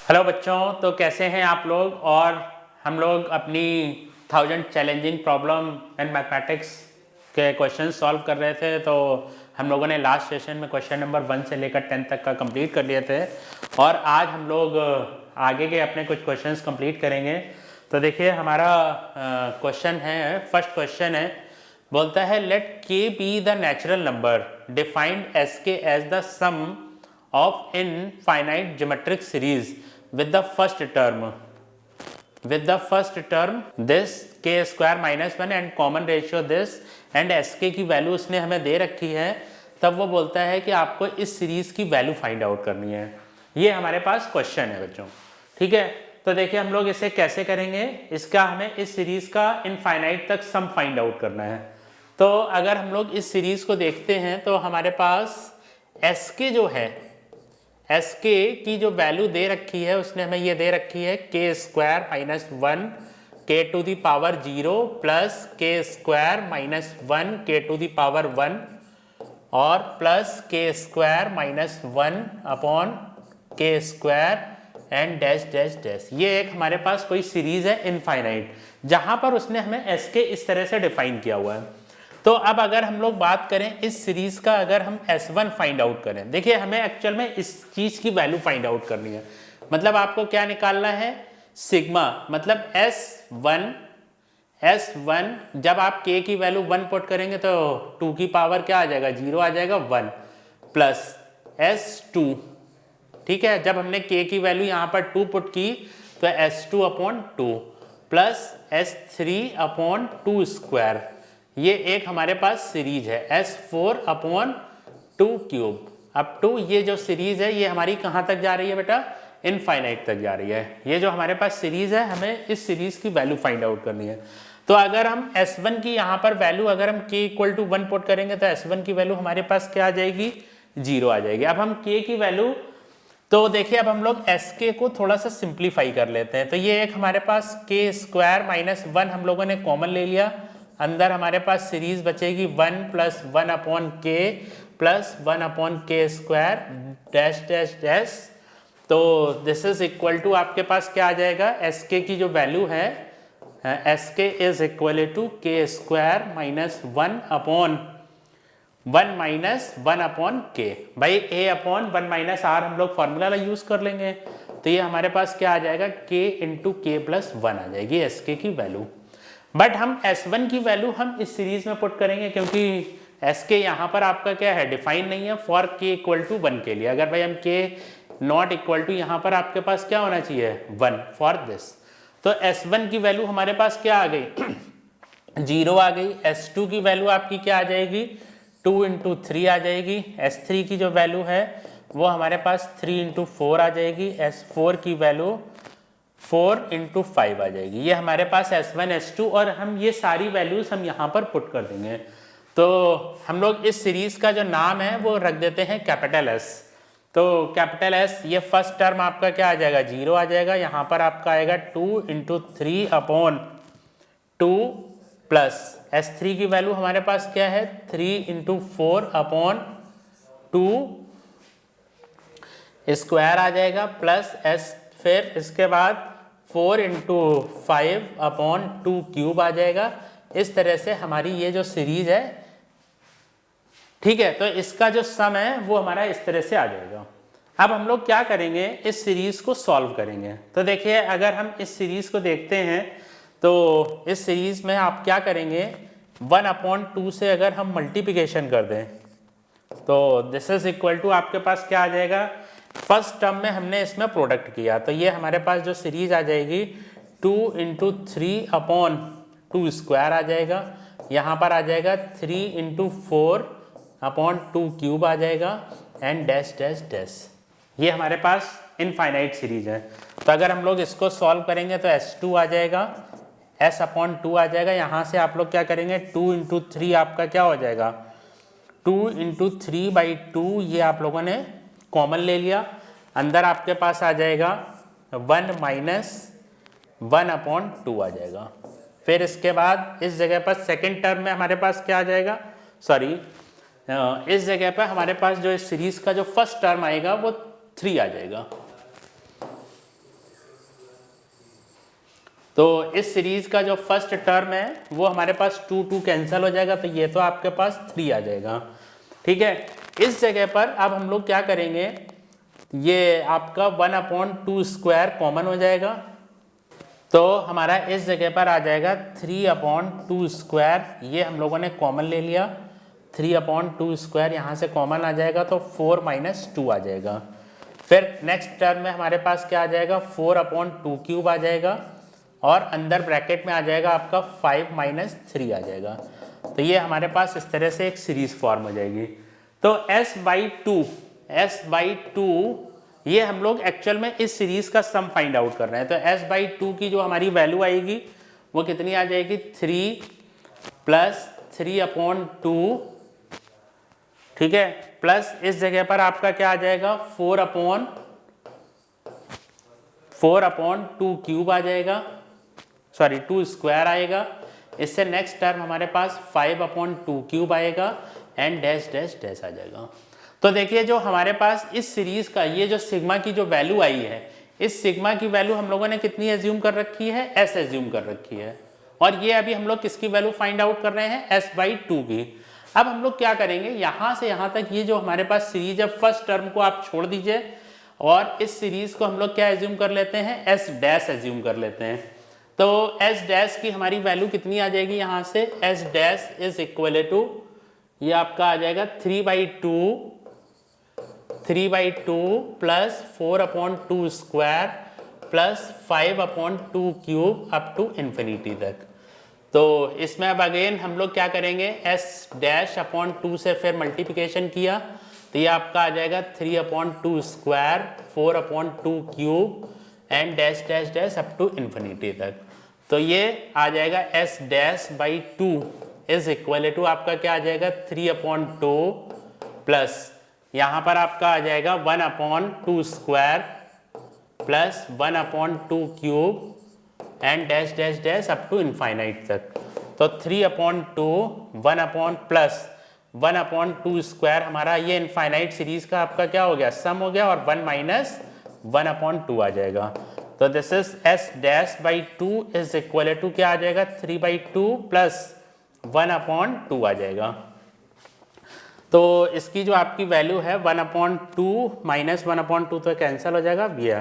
Hello बच्चों, तो कैसे हैं आप लोग। और हम लोग अपनी 1000 चैलेंजिंग प्रॉब्लम एंड मैथमेटिक्स के क्वेश्चन सॉल्व कर रहे थे। तो हम लोगों ने लास्ट सेशन में क्वेश्चन नंबर 1 से लेकर 10 तक का कंप्लीट कर लिए थे और आज हम लोग आगे के अपने कुछ क्वेश्चंस कंप्लीट करेंगे। तो देखिए हमारा क्वेश्चन है, फर्स्ट क्वेश्चन है, बोलता है let k be the natural number defined S k as the sum of infinite geometric series with the first term this k square minus 1 and common ratio this and sk की value उसने हमें दे रखी है। तब वो बोलता है कि आपको इस सीरीज की वैल्यू फाइंड आउट करनी है। ये हमारे पास क्वेश्चन है बच्चों, ठीक है। तो देखिए हम लोग इसे कैसे करेंगे, इसका हमें इस सीरीज का इनफाइनाइट तक सम फाइंड आउट करना है। तो अगर हम लोग इस सीरीज को देखते हैं तो हमारे पास sk जो है, एस के की जो वैल्यू दे रखी है उसने हमें ये दे रखी है के स्क्वायर माइनस 1 के टू दी पावर 0 प्लस के स्क्वायर माइनस 1 के टू दी पावर 1 और प्लस के स्क्वायर माइनस 1 अपॉन के square and dash dash dash. ये एक हमारे पास कोई सीरीज है इनफाइनाइट, जहां पर उसने हमें एस के इस तरह से डिफाइन किया हुआ है। तो अब अगर हम लोग बात करें इस सीरीज का, अगर हम S1 फाइंड आउट करें, देखिए हमें एक्चुअल में इस चीज की वैल्यू फाइंड आउट करनी है। मतलब आपको क्या निकालना है, सिग्मा, मतलब S1 जब आप k की वैल्यू 1 पुट करेंगे तो 2 की पावर क्या आ जाएगा, 0 आ जाएगा, 1 प्लस S2, ठीक है। जब हमने k की वैल्यू यहाँ पर 2 पुट की तो S2 upon 2 plus S3 upon 2 square. ये एक हमारे पास सीरीज है S4 upon 2 cube up to, ये जो सीरीज है ये हमारी कहाँ तक जा रही है बेटा, इनफाइनाइट तक जा रही है। ये जो हमारे पास सीरीज है, हमें इस सीरीज की वैल्यू फाइंड आउट करनी है। तो अगर हम S1 की यहाँ पर वैल्यू, अगर हम k इक्वल टू 1 पुट करेंगे तो S1 की वैल्यू हमारे पास क्या आ जाएगी, 0 आ जाएगी। अब हम k की वैल्यू, तो देखिए अब हम लोग sk को थोड़ा सा सिंप्लीफाई कर लेते हैं। तो ये एक हमारे पास k स्क्वायर माइनस 1 हम लोगों ने कॉमन ले लिया, अंदर हमारे पास सीरीज बचेगी 1 प्लस 1 अपॉन के प्लस 1 अपॉन के स्क्वायर डैश डैश डैश। तो दिस इज इक्वल टू आपके पास क्या आ जाएगा, एस के की जो वैल्यू है, एस के इज इक्वल टू के square minus 1 upon 1 minus 1 upon के। भाई ए अपॉन 1 माइनस आर हम लोग फॉर्मूला यूज कर लेंगे। तो ये हमारे पास क्या आ जाएगा, के इंटू के प्लस 1 आ जाएगी एस के की वैल्यू। बट हम S1 की वैल्यू हम इस सीरीज में पुट करेंगे क्योंकि एस के यहाँ पर आपका क्या है, डिफाइन नहीं है फॉर k इक्वल टू 1 के लिए। अगर भाई हम k नॉट इक्वल टू, यहाँ पर आपके पास क्या होना चाहिए, 1 फॉर दिस। तो S1 की वैल्यू हमारे पास क्या आ गई, 0 आ गई। S2 की वैल्यू आपकी क्या आ जाएगी, 2 इंटू 3 आ जाएगी। S3 की जो वैल्यू है वो हमारे पास 3 इंटू 4 आ जाएगी। S4 की वैल्यू 4 इंटू 5 आ जाएगी। ये हमारे पास S1 S2 और हम ये सारी वैल्यूज हम यहाँ पर पुट कर देंगे। तो हम लोग इस सीरीज का जो नाम है वो रख देते हैं कैपिटल S। तो कैपिटल S, ये फर्स्ट टर्म आपका क्या आ जाएगा, 0 आ जाएगा। यहाँ पर आपका आएगा 2 इंटू 3 अपॉन 2 प्लस S3 की वैल्यू हमारे पास क्या है, 3 इंटू 4 अपॉन 2 स्क्वायर आ जाएगा प्लस S, फिर इसके बाद 4 इंटू 5 अपॉन 2 क्यूब आ जाएगा। इस तरह से हमारी ये जो सीरीज है, ठीक है, तो इसका जो सम है वो हमारा इस तरह से आ जाएगा। अब हम लोग क्या करेंगे, इस सीरीज को सॉल्व करेंगे। तो देखिए अगर हम इस सीरीज को देखते हैं तो इस सीरीज में आप क्या करेंगे, 1 अपॉन 2 से अगर हम मल्टीप्लिकेशन कर दें तो दिस इज इक्वल टू आपके पास क्या आ जाएगा, फर्स्ट टर्म में हमने इसमें प्रोडक्ट किया तो ये हमारे पास जो सीरीज आ जाएगी 2 इंटू 3 अपॉन 2 स्क्वायर आ जाएगा। यहाँ पर आ जाएगा 3 इंटू 4 अपॉन 2 क्यूब आ जाएगा एंड डैश डैश डैश। ये हमारे पास इनफाइनाइट सीरीज है। तो अगर हम लोग इसको सॉल्व करेंगे तो S2 आ जाएगा, S अपॉन 2 आ जाएगा। यहाँ से आप लोग क्या करेंगे, 2 इंटू 3 आपका क्या हो जाएगा, 2 इंटू 3 बाई 2, ये आप लोगों ने कॉमन ले लिया। अंदर आपके पास आ जाएगा 1 माइनस 1 अपॉन 2 आ जाएगा। फिर इसके बाद इस जगह पर सेकेंड टर्म में हमारे पास क्या आ जाएगा, सॉरी इस जगह पर हमारे पास जो इस सीरीज का जो फर्स्ट टर्म आएगा वो 3 आ जाएगा। तो इस सीरीज का जो फर्स्ट टर्म है वो हमारे पास 2 2 कैंसिल हो जाएगा, तो ये तो आपके पास 3 आ जाएगा। ठीक है, इस जगह पर अब हम लोग क्या करेंगे, ये आपका 1/2 कॉमन हो जाएगा, तो हमारा इस जगह पर आ जाएगा 3/2, ये हम लोगों ने कॉमन ले लिया, 3/2 यहाँ से कॉमन आ जाएगा तो 4 - 2 आ जाएगा। फिर नेक्स्ट टर्म में हमारे पास क्या आ जाएगा, 4/2³ आ जाएगा, और अंदर ब्रैकेट में आ जाएगा आपका 5 - 3 आ जाएगा। तो ये हमारे पास इस तरह से एक सीरीज फॉर्म हो जाएगी। तो S/2 ये हम लोग एक्चुअल में इस सीरीज का सम फाइंड आउट कर रहे हैं। तो S/2 की जो हमारी वैल्यू आएगी वो कितनी आ जाएगी, 3 + 3/2, ठीक है, प्लस इस जगह पर आपका क्या आ जाएगा, 4/2³ आ जाएगा, सॉरी 2² आएगा। इससे नेक्स्ट टर्म हमारे पास 5/2³ आएगा, एंड डैश डैश डैश आ जाएगा। तो देखिए जो हमारे पास इस सीरीज का ये जो सिग्मा की जो वैल्यू आई है, इस सिग्मा की वैल्यू हम लोगों ने कितनी एज्यूम कर रखी है, S एज्यूम कर रखी है, और ये अभी हम लोग किसकी वैल्यू फाइंड आउट कर रहे हैं, S/2 की। अब हम लोग क्या करेंगे, यहां से यहां तक ये जो हमारे पास सीरीज है, फर्स्ट टर्म को आप छोड़ दीजिए, और इस सीरीज को हम लोग क्या एज्यूम कर लेते हैं, S' एज्यूम कर लेते हैं। तो S' की हमारी वैल्यू कितनी आ जाएगी, यहां से S' इज इक्वल टू, ये आपका आ जाएगा 3/2 plus 4/2² plus 5/2³ up to infinity तक। तो इसमें अब अगेन हम लोग क्या करेंगे, S'/2 से फिर मल्टीप्लिकेशन किया, तो ये आपका आ जाएगा 3/2², 4/2³ and dash dash dash up to infinity तक। तो ये आ जाएगा S'/2 इज इक्वल टू आपका क्या आ जाएगा, 3/2 प्लस यहाँ पर आपका आ जाएगा 1/2² plus 1/2³ and dash dash dash up to infinite तक। तो 3/2 प्लस 1/2² हमारा ये इनफाइनाइट सीरीज का आपका क्या हो गया, सम हो गया, और 1 - 1/2 आ जाएगा। तो this is S'/2 is equal to क्या आ जाएगा, 3/2 प्लस 1/2 आ जाएगा। तो इसकी जो आपकी वैल्यू है 1/2 माइनस 1/2 तो कैंसिल हो जाएगा भैया,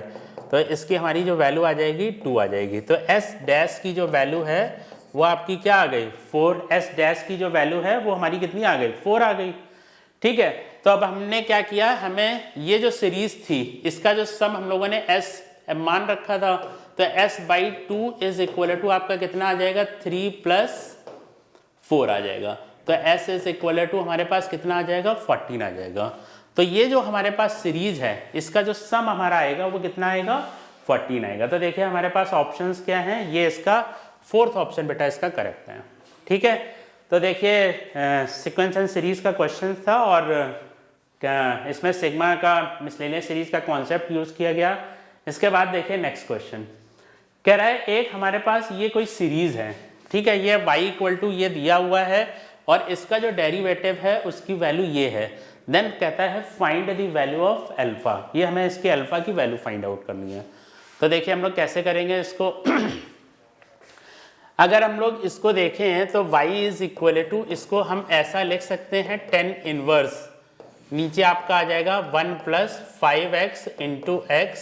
तो इसकी हमारी जो वैल्यू आ जाएगी 2 आ जाएगी। तो S' की जो वैल्यू है वो आपकी क्या आ गई, 4। S' की जो वैल्यू है वो हमारी कितनी आ गई, 4 आ गई। ठीक है, तो अब हमने क्या किया, हमें ये जो सीरीज थी इसका जो सम हम लोगों ने S मान रखा था, तो S/2 इज इक्वल टू आपका कितना आ जाएगा, 3 + 4 आ जाएगा। तो S इज इक्वल टू हमारे पास कितना आ जाएगा, 14 आ जाएगा। तो ये जो हमारे पास सीरीज है इसका जो सम हमारा आएगा वो कितना आएगा, 14 आएगा। तो देखिए हमारे पास ऑप्शंस क्या हैं, ये इसका 4th ऑप्शन बेटा इसका करेक्ट है। ठीक है, तो देखिए सीक्वेंस एंड सीरीज का क्वेश्चन था, और इसमें सिग्मा का मिसलेनियस सीरीज का कॉन्सेप्ट यूज किया गया। इसके बाद देखिए नेक्स्ट क्वेश्चन कह रहा है, एक हमारे पास ये कोई सीरीज है, ठीक है, ये y इक्वल टू ये दिया हुआ है, और इसका जो डेरिवेटिव है उसकी वैल्यू ये है। देन कहता है find the value of alpha, ये हमें इसके अल्फा की वैल्यू फाइंड आउट करनी है। तो देखिए हम लोग कैसे करेंगे इसको अगर हम लोग इसको देखें तो y इज इक्वल टू, इसको हम ऐसा लिख सकते हैं tan इनवर्स, नीचे आपका आ जाएगा 1 + 5x × x,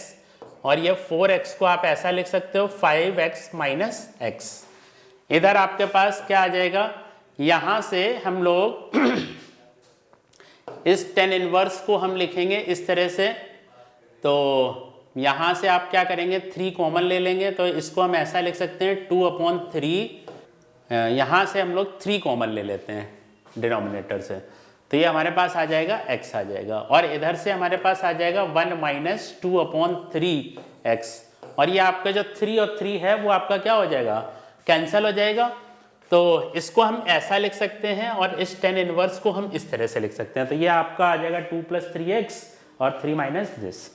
और ये 4x को आप ऐसा लिख सकते हो 5x - x। इधर आपके पास क्या आ जाएगा, यहां से हम लोग इस tan इनवर्स को हम लिखेंगे इस तरह से, तो यहां से आप क्या करेंगे, 3 कॉमन ले लेंगे, तो इसको हम ऐसा लिख सकते हैं 2/3, यहां से हम लोग 3 कॉमन ले लेते हैं डिनोमिनेटर से, तो ये हमारे पास आ जाएगा x आ जाएगा, और इधर से हमारे पास आ जाएगा 1 - 2/3x, और ये आपका जो 3 और 3 है वो आपका क्या हो जाएगा, कैंसिल हो जाएगा। तो इसको हम ऐसा लिख सकते हैं, और इस tan इनवर्स को हम इस तरह से लिख सकते हैं, तो ये आपका आ जाएगा 2 + 3x और 3 - दिस।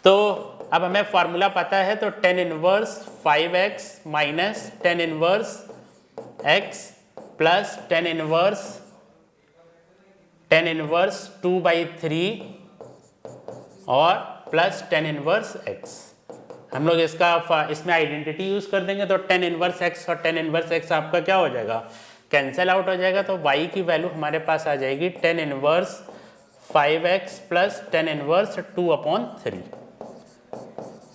तो अब हमें फॉर्मूला पता है, तो tan inverse 5x minus tan inverse x plus tan inverse 2/3 और प्लस tan इनवर्स x। हम लोग इसमें आइडेंटिटी यूज कर देंगे तो tan इनवर्स x और tan इनवर्स x आपका क्या हो जाएगा, कैंसिल आउट हो जाएगा। तो y की वैल्यू हमारे पास आ जाएगी tan inverse 5x plus tan inverse 2/3।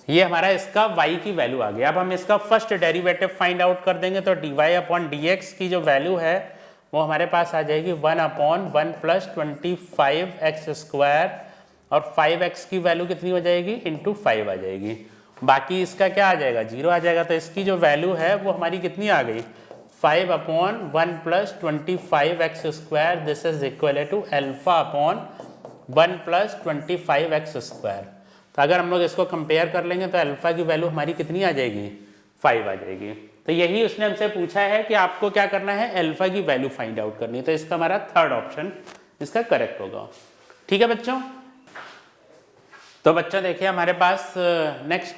ये हमारा इसका y की वैल्यू आ गया। अब हम इसका फर्स्ट डेरिवेटिव फाइंड आउट कर देंगे तो dy/dx की जो वैल्यू है वो हमारे पास आ जाएगी 1/1 प्लस 25x² और 5x की वैल्यू कितनी हो जाएगी, इंटू 5 आ जाएगी। बाकी इसका क्या आ जाएगा, 0 आ जाएगा। तो इसकी जो वैल्यू है वो हमारी कितनी आ गई, 5/1 plus 25x², this is equal to α/1 plus 25x²। तो अगर हम लोग इसको कंपेयर कर लेंगे तो अल्फा की वैल्यू हमारी कितनी आ जाएगी, 5 आ जाएगी। तो यही उसने हमसे पूछा है कि आपको क्या करना है, अल्फा की वैल्यू फाइंड आउट करनी है। तो इसका हमारा थर्ड ऑप्शन इसका करेक्ट होगा। ठीक है बच्चों। तो बच्चों देखिए हमारे पास नेक्स्ट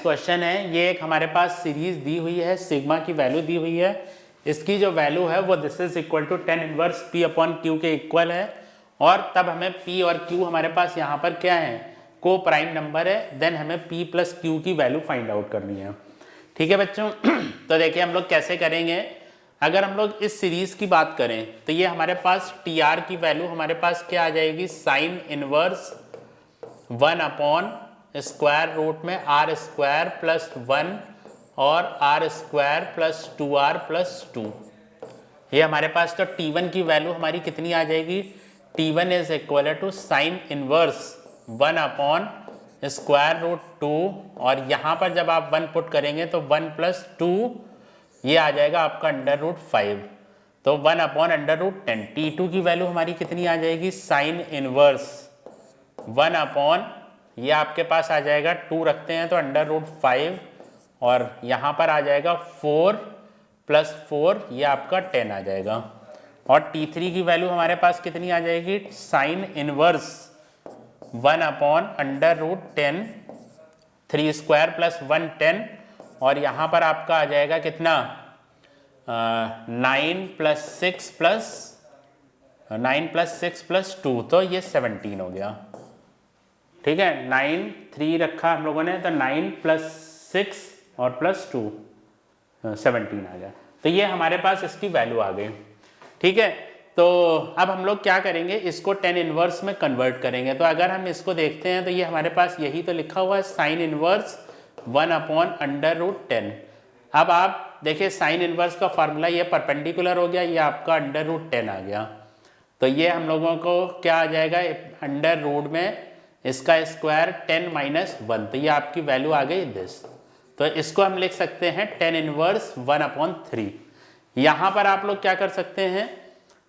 क्वेश्चन है। ये एक हमारे पास सीरीज दी हुई है, सिग्मा की वैल्यू दी हुई है। इसकी जो वैल्यू है वो this is equal to tan inverse p/q के इक्वल है। और तब हमें p और q हमारे पास यहाँ पर क्या है, को प्राइम नंबर है। देन हमें p प्लस q की वैल्यू फाइंड आउट करनी है। ठीक है बच्चों। तो देखिए हम लोग कैसे करेंगे। अगर हम लोग इस सीरीज की बात करें तो ये हमारे पास tr की वैल्यू हमारे पास क्या आ जाएगी, साइन इनवर्स 1/√में r² प्लस 1 और r² प्लस 2r प्लस 2। ये हमारे पास तो t1 की वैल्यू हमारी कितनी आ जाएगी, t1 is equal to sine inverse 1/√2 और यहाँ पर जब आप 1 पुट करेंगे तो 1 प्लस 2 ये आ जाएगा आपका √5। तो 1/√10। t2 की वैल्यू हमारी कितनी आ जाएगी, साइन इनवर्स 1/ ये आपके पास आ जाएगा 2 रखते हैं तो √5 और यहाँ पर आ जाएगा 4 प्लस 4 ये आपका 10 आ जाएगा। और t3 की वैल्यू हमारे पास कितनी आ जाएगी, साइन इनवर्स 1/√10 3² प्लस 1 10 और यहाँ पर आपका आ जाएगा कितना 9 प्लस 6 प्लस 2 तो ये 17 हो गया। ठीक है, 9 3 रखा हम लोगों ने तो 9 प्लस 6 और प्लस 2 17 आ गया। तो ये हमारे पास इसकी वैल्यू आ गई। ठीक है, तो अब हम लोग क्या करेंगे, इसको tan इनवर्स में कन्वर्ट करेंगे। तो अगर हम इसको देखते हैं तो ये हमारे पास यही तो लिखा हुआ है, साइन इनवर्स 1/√10। अब आप देखिए साइन इनवर्स का फार्मूला ये परपेंडिकुलर हो गया, ये आपका √10 आ गया। तो ये हम लोगों को क्या आ जाएगा, अंडर रूट में इसका स्क्वायर 10 - 1। तो ये आपकी वैल्यू आ गई दिस। तो इसको हम लिख सकते हैं tan इनवर्स 1/3। यहाँ पर आप लोग क्या कर सकते हैं,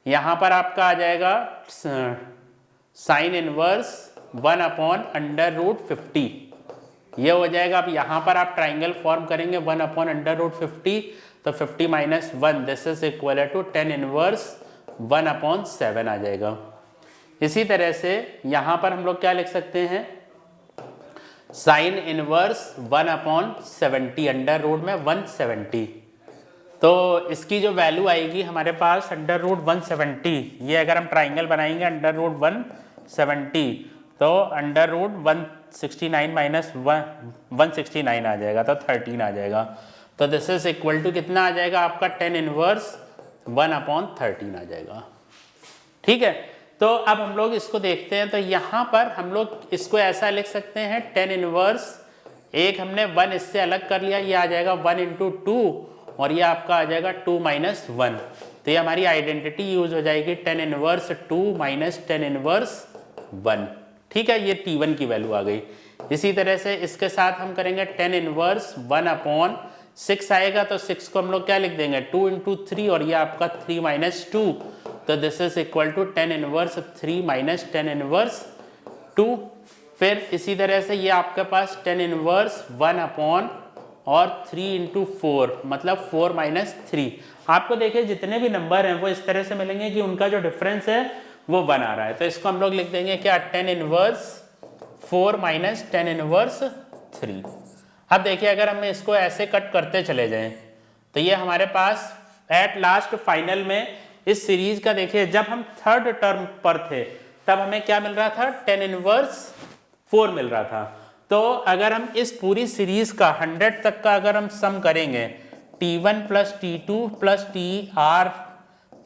यहाँ पर आपका आ जाएगा साइन इनवर्स 1/√50 ये हो जाएगा। अब यहाँ पर आप ट्राइंगल फॉर्म करेंगे 1/√50 तो 50 - 1 this is equal to tan inverse 1/7 आ जाएगा। इसी तरह से यहाँ पर हम लोग क्या लिख सकते हैं, साइन इनवर्स 1/70 अंडर रूट में 170। तो इसकी जो वैल्यू आएगी हमारे पास √170, ये अगर हम ट्राइंगल बनाएंगे √170 तो √169 - 169 आ जाएगा तो 13 आ जाएगा। तो दिस इज इक्वल टू कितना आ जाएगा आपका tan इनवर्स 1/13 आ जाएगा। ठीक है, तो अब हम लोग इसको देखते हैं। तो यहाँ पर हम लोग इसको ऐसा लिख सकते हैं, tan इनवर्स एक हमने 1 इससे अलग कर लिया, ये आ जाएगा 1 × 2 और ये आपका आ जाएगा 2 - 1। तो ये हमारी आइडेंटिटी यूज हो जाएगी tan इनवर्स 2 - tan इनवर्स 1। ठीक है, ये t1 की वैल्यू आ गई। इसी तरह से इसके साथ हम करेंगे tan इनवर्स 1/6 आएगा तो 6 को हम लोग क्या लिख देंगे 2 × 3 और ये आपका 3 - 2 तो this is equal to tan inverse 3 - tan inverse 2। फिर इसी तरह से ये आपके पास tan इनवर्स 1/3 × 4 मतलब 4 - 3। आपको देखिए जितने भी नंबर हैं वो इस तरह से मिलेंगे कि उनका जो डिफरेंस है वो 1 आ रहा है। तो इसको हम लोग लिख देंगे क्या, tan इनवर्स 4 - tan इनवर्स 3। अब देखिए अगर हम इसको ऐसे कट करते चले जाएं तो ये हमारे पास एट लास्ट फाइनल में इस सीरीज का देखिए जब हम थर्ड टर्म पर थे तब हमें क्या मिल रहा था, tan इनवर्स 4 मिल रहा था। तो अगर हम इस पूरी सीरीज का 100 तक का अगर हम सम करेंगे, T1 plus T2 plus TR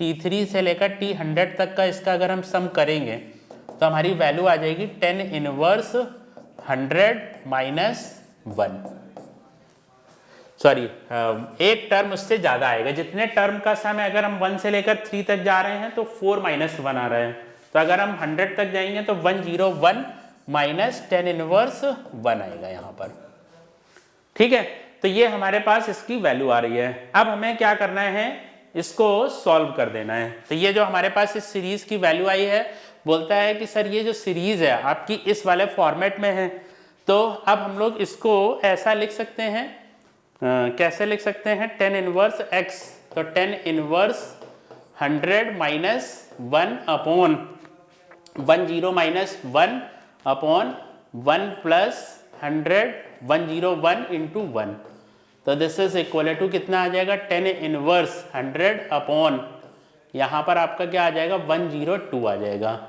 T3 से लेकर T100 तक का इसका अगर हम सम करेंगे तो हमारी वैल्यू आ जाएगी 10 इनवर्स 100 माइनस 1। सॉरी, एक टर्म उससे ज़्यादा आएगा। जितने टर्म का सम है अगर हम 1 से लेकर 3 तक जा रहे हैं तो 4 माइनस 1 आ रहा है। तो अगर हम 100 तक जाएंगे तो 101 माइनस 10 इनवर्स 1 आएगा यहाँ पर। ठीक है, तो ये हमारे पास इसकी वैल्यू आ रही है। अब हमें क्या करना है, इसको सॉल्व कर देना है। तो ये जो हमारे पास इस सीरीज की वैल्यू आई है, बोलता है कि सर ये जो सीरीज है आपकी इस वाले फॉर्मेट में है, तो अब हम लोग इसको ऐसा लिख सकते हैं, कैसे लिख सकते हैं, 10 इनवर्स x, तो 10 inverse 100 minus 1 upon 10 minus 1 upon 1 plus 100 101 into 1। तो दिस इज इक्वल टू कितना आ जाएगा, 10 इनवर्स 100 अपॉन यहाँ पर आपका क्या आ जाएगा, 102 आ जाएगा।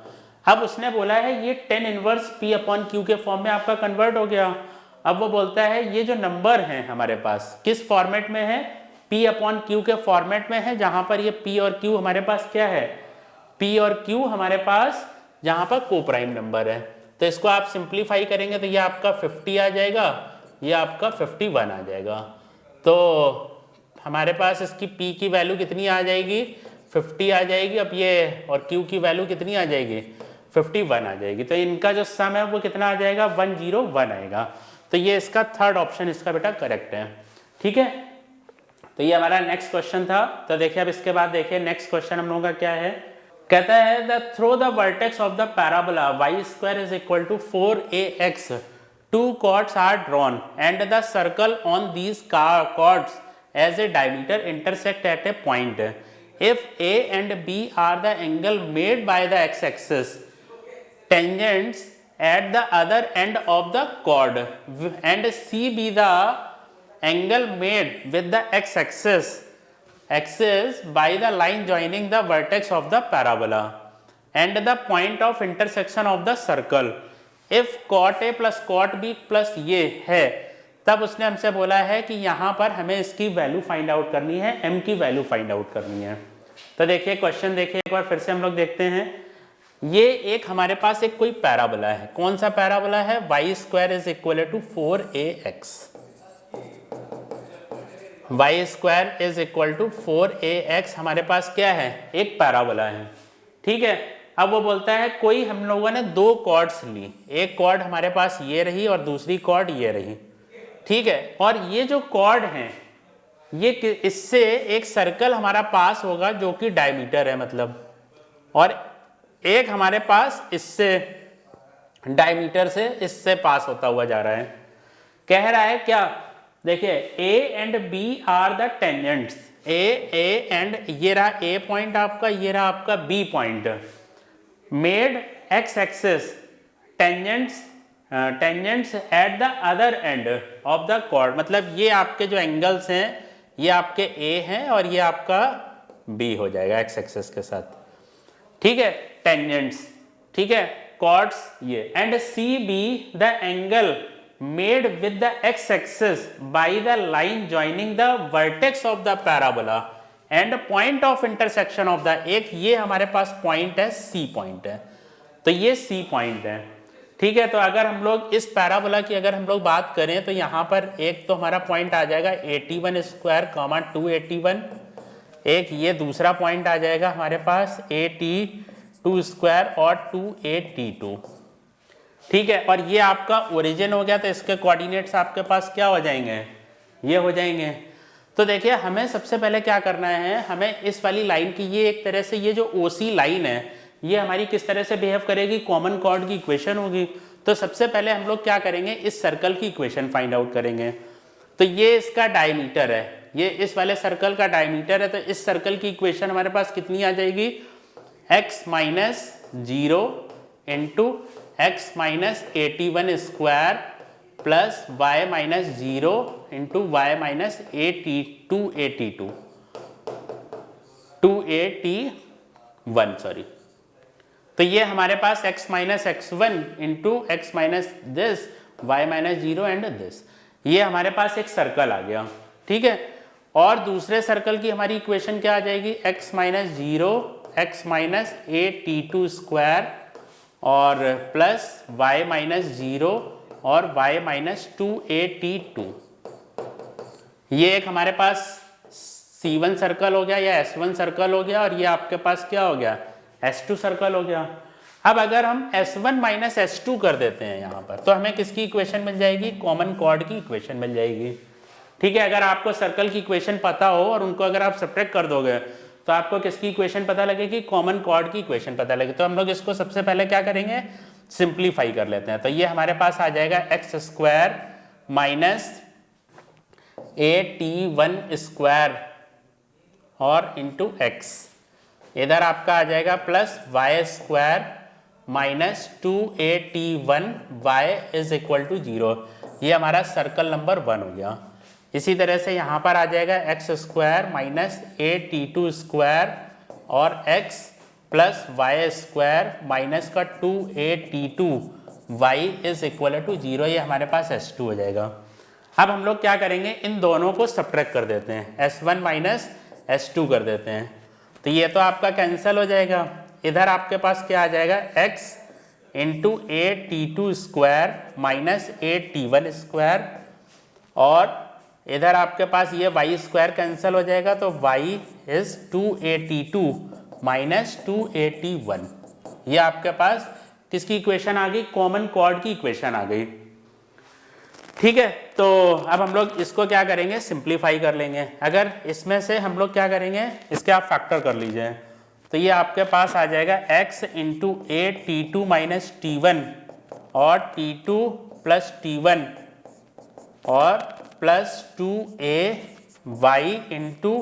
अब उसने बोला है ये 10 इनवर्स P अपॉन Q के फॉर्म में आपका कन्वर्ट हो गया। अब वो बोलता है ये जो नंबर है हमारे पास किस फॉर्मेट में है, P अपॉन Q के फॉर्मेट में है, जहां पर ये P और Q हमारे पास क्या है, P और Q हमारे पास जहां पर को प्राइम नंबर है। तो इसको आप सिंप्लीफाई करेंगे तो ये आपका 50 आ जाएगा, ये आपका 51 आ जाएगा। तो हमारे पास इसकी P की वैल्यू कितनी आ जाएगी, 50 आ जाएगी। अब ये और Q की वैल्यू कितनी आ जाएगी, 51 आ जाएगी। तो इनका जो सम है वो कितना आ जाएगा, 101 आएगा। तो ये इसका थर्ड ऑप्शन इसका बेटा करेक्ट है। ठीक है, तो ये हमारा नेक्स्ट क्वेश्चन था। तो देखिए अब इसके बाद देखिए नेक्स्ट क्वेश्चन हम लोगों का क्या है, कहता है the throw the vertex of the parabola y square is equal to 4ax, two chords are drawn and the circle on these chords as a diameter intersect at a point. If A and B are the angle made by the x-axis, tangents at the other end of the chord, and C be the angle made with the x-axis by the line joining the vertex of the parabola and the point of intersection of the circle. If cot A plus cot B plus ये है, तब उसने हमसे बोला है कि यहाँ पर हमें इसकी वैल्यू फाइंड आउट करनी है, m की वैल्यू फाइंड आउट करनी है। तो देखिए क्वेश्चन देखिए एक बार फिर से हम लोग देखते हैं। ये एक हमारे पास एक कोई पैराबोला है, कौन सा पैराबोला है, y square is equal to 4ax, y square is equal to 4ax हमारे पास क्या है, एक पैराबोला है। ठीक है, अब वो बोलता है कोई हम लोगों ने दो कॉर्ड्स ली, एक कॉर्ड हमारे पास ये रही और दूसरी कॉर्ड ये रही। ठीक है, और ये जो कॉर्ड हैं ये इससे एक सर्कल हमारा पास होगा जो कि डायमीटर है मतलब, और एक हमारे पास इससे डायमीटर से इससे पास होता हुआ जा रहा है। कह रहा है क्या, देखिए A and B are the tangents, A and ये रहा A पॉइंट आपका, ये रहा आपका B point, made x axis tangents at the other end of the chord, मतलब ये आपके जो एंगल्स हैं ये आपके A हैं और ये आपका B हो जाएगा x एक्सिस के साथ। ठीक है, टेंजेंट्स, ठीक है, कॉर्ड्स ये, and C be the angle made with the x axis by the line joining the vertex of the parabola and point of intersection of the, एक ये हमारे पास पॉइंट है C पॉइंट है, तो ये C पॉइंट है। ठीक है, तो अगर हम लोग इस पैराबोला की अगर हम लोग बात करें तो यहाँ पर एक तो हमारा पॉइंट आ जाएगा 81 स्क्वायर कॉमा 281, एक ये दूसरा पॉइंट आ जाएगा हमारे पास 82 स्क्वायर और 282। ठीक है, और ये आपका ओरिजिन हो गया, तो इसके कोऑर्डिनेट्स आपके पास क्या हो जाएंगे, ये हो जाएंगे। तो देखिए हमें सबसे पहले क्या करना है, हमें इस वाली लाइन की ये एक तरह से ये जो OC लाइन है ये हमारी किस तरह से बिहेव करेगी, कॉमन कॉर्ड की इक्वेशन होगी। तो सबसे पहले हम लोग क्या करेंगे, इस सर्कल की इक्वेशन फाइंड आउट करेंगे। तो ये इसका डायमीटर है, ये इस वाले सर्कल का डायमीटर है, तो इस सर्कल की इक्वेशन हमारे पास कितनी आ जाएगी, x minus 0 into x minus 81 square plus y minus 0 into y minus 281 sorry. तो ये हमारे पास x minus x1 into x minus this y minus zero and this. ये हमारे पास एक सर्कल आ गया, ठीक है। और दूसरे सर्कल की हमारी इक्वेशन क्या आ जाएगी, x minus zero x minus a t two square और प्लस y माइनस जीरो और y minus two a t two. ये एक हमारे पास C1 सर्कल हो गया या S1 सर्कल हो गया, और ये आपके पास क्या हो गया, S2 सर्कल हो गया। अब अगर हम S1 माइनस S2 कर देते हैं यहाँ पर, तो हमें किसकी इक्वेशन मिल जाएगी, कॉमन कॉर्ड की इक्वेशन मिल जाएगी, ठीक है। अगर आपको सर्कल की इक्वेशन पता हो और उनको अगर आप सब्ट्रैक्ट कर दोगे तो आपको किसकी इक्वेशन पता लगेगी, कॉमन कॉर्ड की इक्वेशन पता लगेगी। तो हम लोग इसको सबसे पहले क्या करेंगे, सिंप्लीफाई कर लेते हैं। तो ये हमारे पास आ जाएगा x square minus a t one square और इंटू एक्स, इधर आपका आ जाएगा plus y square minus two a t one y is equal to zero. ये हमारा सर्कल नंबर 1 हो गया। इसी तरह से यहाँ पर आ जाएगा x square minus a t two square और x plus y square minus का two a t two y is equal to zero. ये हमारे पास S2 हो जाएगा। अब हम लोग क्या करेंगे, इन दोनों को सब्ट्रैक्ट कर देते हैं, S1 माइनस S2 कर देते हैं। तो ये तो आपका कैंसिल हो जाएगा। इधर आपके पास क्या आ जाएगा, x into a t two square minus a t one square, और इधर आपके पास ये y स्क्वायर कैंसिल हो जाएगा, तो y is 2a/2 minus 2a/1। ये आपके पास किसकी इक्वेशन आ गई, कॉमन कॉर्ड की इक्वेशन आ गई, ठीक है। तो अब हम लोग इसको क्या करेंगे, सिंप्लीफाई कर लेंगे। अगर इसमें से हम लोग क्या करेंगे, इसके आप फैक्टर कर लीजिए, तो ये आपके पास आ जाएगा x into a t two minus t one और t two plus t one और plus 2a/y into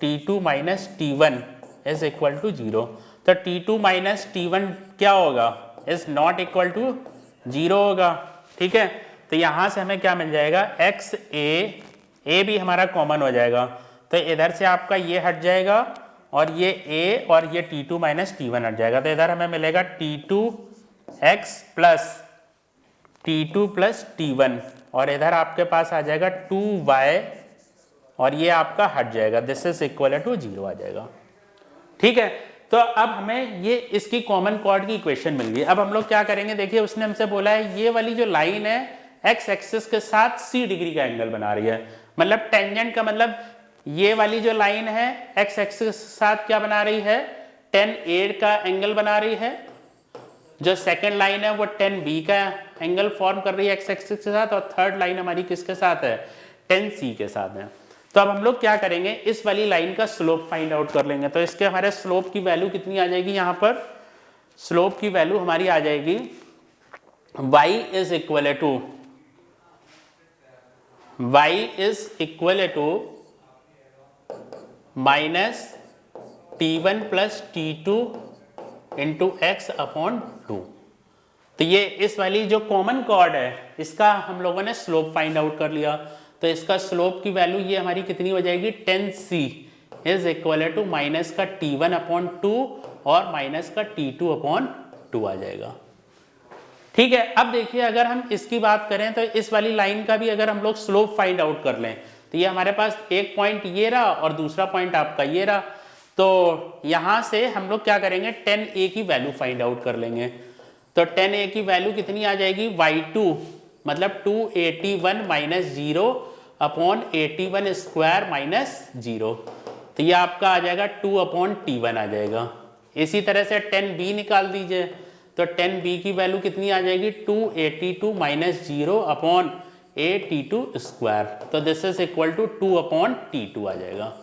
t two minus t one is equal to zero. तो t2 माइनस टी वन क्या होगा, is not equal to zero होगा, ठीक है। तो यहाँ से हमें क्या मिल जाएगा, x a भी हमारा कॉमन हो जाएगा, तो इधर से आपका ये हट जाएगा और ये a और ये t2 माइनस टी वन हट जाएगा। तो इधर हमें मिलेगा t2x plus t2 plus t1, और इधर आपके पास आ जाएगा 2y और ये आपका हट जाएगा, this is equal to zero आ जाएगा, ठीक है। तो अब हमें ये इसकी कॉमन कॉर्ड की इक्वेशन मिल गई। अब हम लोग क्या करेंगे, देखिए उसने हमसे बोला है ये वाली जो लाइन है x एक्सिस के साथ c डिग्री का एंगल बना रही है, मतलब टेंजेंट का मतलब ये वाली जो लाइन है x एक्सिस के साथ क्या बना रही है, 10A का एंगल बना रही है। जो सेकंड लाइन है वो 10B का एंगल फॉर्म कर रही है x एक्सिस के साथ, और थर्ड लाइन हमारी किसके साथ है, 10C के साथ है। तो अब हम लोग क्या करेंगे, इस वाली लाइन का स्लोप फाइंड आउट कर लेंगे। तो इसके हमारे स्लोप की वैल्यू कितनी आ जाएगी, यहाँ पर स्लोप की वैल्यू हमारी आ जाएगी y is equal to minus t1 plus t2 into x upon 2। तो ये इस वाली जो कॉमन कॉर्ड है इसका हम लोगों ने स्लोप फाइंड आउट कर लिया। तो इसका स्लोप की वैल्यू ये हमारी कितनी हो जाएगी, 10c is equal to minus का t1 अपॉन 2 और माइनस का t2 अपॉन 2 आ जाएगा, ठीक है। अब देखिए अगर हम इसकी बात करें तो इस वाली लाइन का भी अगर हम लोग स्लोप फाइंड आउट कर लें, तो ये हमारे पास एक पॉइंट ये रहा और दूसरा पॉइंट आपका ये रहा। तो यहां से हम लोग क्या करेंगे, 10a की वैल्यू फाइंड आउट कर लेंगे। तो 10a की वैल्यू कितनी आ जाएगी, y2 मतलब 281 minus zero upon 81 square minus zero. तो ये आपका आ जाएगा 2 अपॉन t1 आ जाएगा। इसी तरह से 10b निकाल दीजिए, तो 10b की वैल्यू कितनी आ जाएगी, 282 माइनस जीरो अपॉन 82 स्क्वायर। तो this is equal to 2 upon t2 आ जाएगा,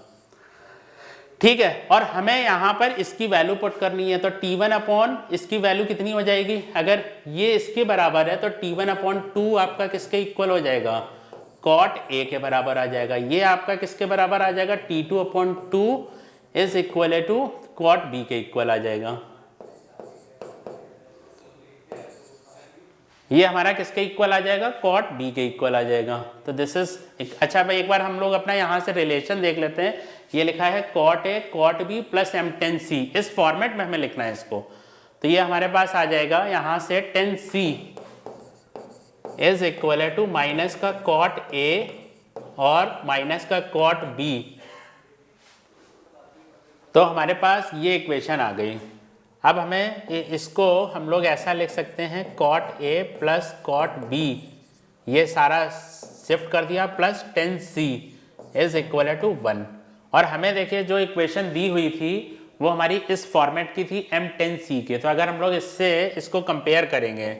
ठीक है। और हमें यहाँ पर इसकी वैल्यू पुट करनी है, तो t1 अपॉन इसकी वैल्यू कितनी हो जाएगी, अगर ये इसके बराबर है तो t1 अपॉन 2 आपका किसके इक्वल हो जाएगा, cot a के बराबर आ जाएगा। ये आपका किसके बराबर आ जाएगा, t2 upon 2 is equal to cot b के इक्वल आ जाएगा। ये हमारा किसके इक्वल आ जाएगा, cot b के इक्वल आ जाएगा। तो दिस इज अच्छा भाई, एक बार हम लोग अपना यहाँ से रिलेशन देख लेते हैं। ये लिखा है cot a cot b plus m10c, इस फॉर्मेट में हमें लिखना है इसको। तो ये हमारे पास आ जाएगा यहाँ से 10c is equal to minus का कॉट ए और माइनस का कॉट बी। तो हमारे पास ये इक्वेशन आ गई। अब हमें इसको हम लोग ऐसा लिख सकते हैं cot A plus cot B, ये सारा शिफ्ट कर दिया, plus ten C is equal to 1। और हमें देखिए जो इक्वेशन दी हुई थी वो हमारी इस फॉर्मेट की थी m10c की। तो अगर हम लोग इससे इसको कंपेयर करेंगे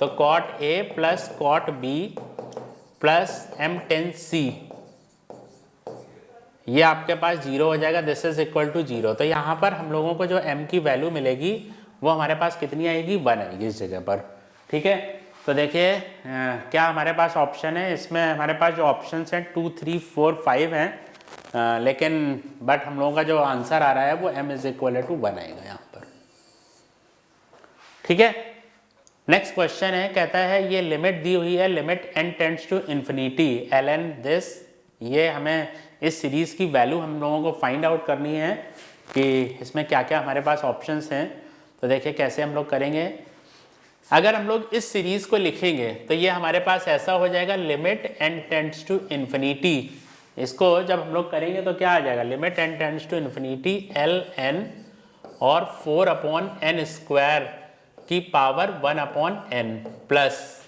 तो cot A plus cot B plus m10c, ये आपके पास 0 हो जाएगा, दिस इज इक्वल टू 0। तो यहाँ पर हम लोगों को जो m की वैल्यू मिलेगी वो हमारे पास कितनी आएगी, 1 आएगी इस जगह पर। ठीक है, तो देखिए क्या हमारे पास ऑप्शन है, इसमें हमारे पास जो ऑप्शन हैं 2, 3, 4, 5 हैं, लेकिन बट हम लोगों का जो आंसर आ रहा है वो m इज इक्वल टू 1 आएगा यहाँ पर। ठीक है, नेक्स्ट क्वेश्चन है, कहता है ये लिमिट दी हुई है, limit n tends to infinity ln this. ये हमें इस सीरीज़ की वैल्यू हम लोगों को फाइंड आउट करनी है कि इसमें क्या क्या हमारे पास ऑप्शंस हैं। तो देखिए कैसे हम लोग करेंगे। अगर हम लोग इस सीरीज़ को लिखेंगे तो ये हमारे पास ऐसा हो जाएगा limit n tends to infinity. इसको जब हम लोग करेंगे तो क्या आ जाएगा, limit n tends to infinity ln और 4/n² की पावर 1/n प्लस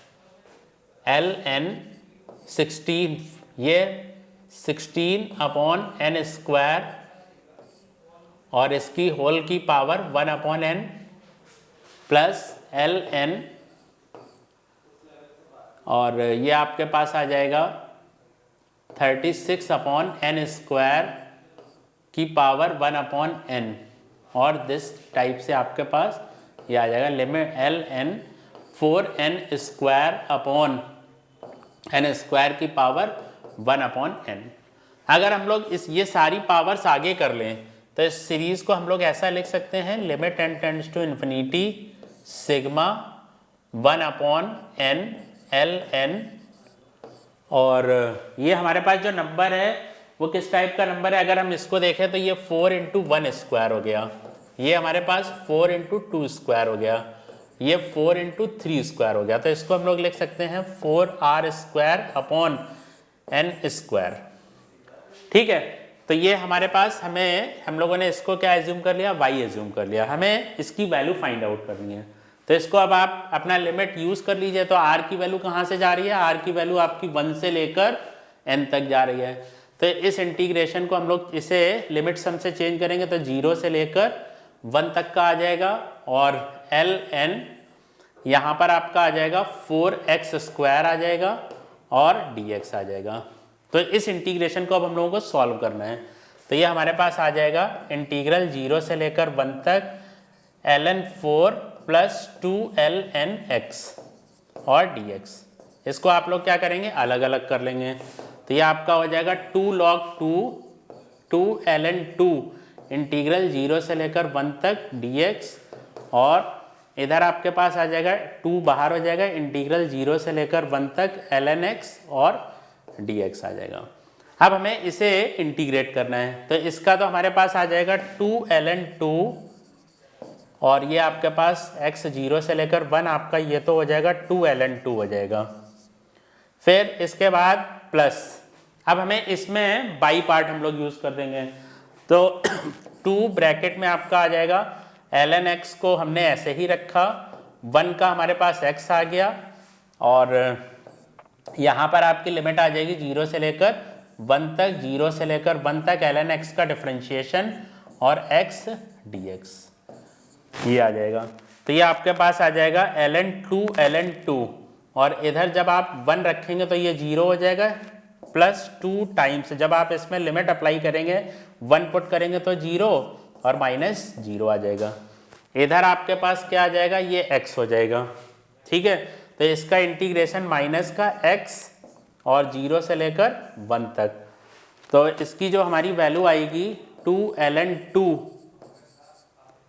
ln 16, ये 16/n² और इसकी होल की पावर 1/n प्लस ln, और ये आपके पास आ जाएगा 36/n² की पावर 1/n, और दिस टाइप से आपके पास ये आ जाएगा लिमिट ln 4n² की पावर 1/n। अगर हम लोग ये सारी पावर्स आगे कर लें तो इस सीरीज को हम लोग ऐसा लिख सकते हैं limit n tends to infinity sigma 1/n ln, और ये हमारे पास जो नंबर है वो किस टाइप का नंबर है, अगर हम इसको देखें तो ये 4 × 1² हो गया, ये हमारे पास 4 × 2² हो गया, ये 4 × 3² हो गया। तो इसको हम लोग लिख सकते हैं 4r²/n²। ठीक है, तो ये हमारे पास हम लोगों ने इसको क्या एज्यूम कर लिया, y एज्यूम कर लिया। हमें इसकी वैल्यू फाइंड आउट करनी है। तो इसको अब आप अपना लिमिट यूज कर लीजिए। तो r की वैल्यू कहाँ से जा रही है, r की वैल्यू आपकी 1 से लेकर n तक जा रही है। तो इस इंटीग्रेशन को हम लोग इसे लिमिट सम से चेंज करेंगे तो 0 से लेकर 1 तक का आ जाएगा, और ln यहाँ पर आपका आ जाएगा 4x² आ जाएगा और dx आ जाएगा। तो इस इंटीग्रेशन को अब हम लोगों को सॉल्व करना है। तो ये हमारे पास आ जाएगा इंटीग्रल 0 से लेकर 1 तक ln 4 प्लस 2ln x और dx। इसको आप लोग क्या करेंगे, अलग अलग कर लेंगे। तो ये आपका हो जाएगा 2 log 2 ln 2 इंटीग्रल 0 से लेकर 1 तक dx, और इधर आपके पास आ जाएगा 2 बाहर हो जाएगा, इंटीग्रल 0 से लेकर 1 तक ln x और dx आ जाएगा। अब हमें इसे इंटीग्रेट करना है। तो इसका तो हमारे पास आ जाएगा 2ln 2, और ये आपके पास x 0 से लेकर 1 आपका ये तो हो जाएगा 2ln 2 हो जाएगा। फिर इसके बाद प्लस, अब हमें इसमें बाई पार्ट हम लोग यूज कर देंगे। तो 2 ब्रैकेट में आपका आ जाएगा ln x को हमने ऐसे ही रखा, 1 का हमारे पास x आ गया, और यहाँ पर आपकी लिमिट आ जाएगी 0 से लेकर 1 तक, 0 से लेकर 1 तक ln x का डिफरेंशिएशन और x dx ये आ जाएगा। तो ये आपके पास आ जाएगा ln 2, और इधर जब आप 1 रखेंगे तो ये 0 हो जाएगा, प्लस 2 टाइम्स जब आप इसमें लिमिट अप्लाई करेंगे 1 पुट करेंगे तो 0 और माइनस 0 आ जाएगा। इधर आपके पास क्या आ जाएगा, ये x हो जाएगा। ठीक है, तो इसका इंटीग्रेशन माइनस का x और 0 से लेकर 1 तक। तो इसकी जो हमारी वैल्यू आएगी 2ln 2।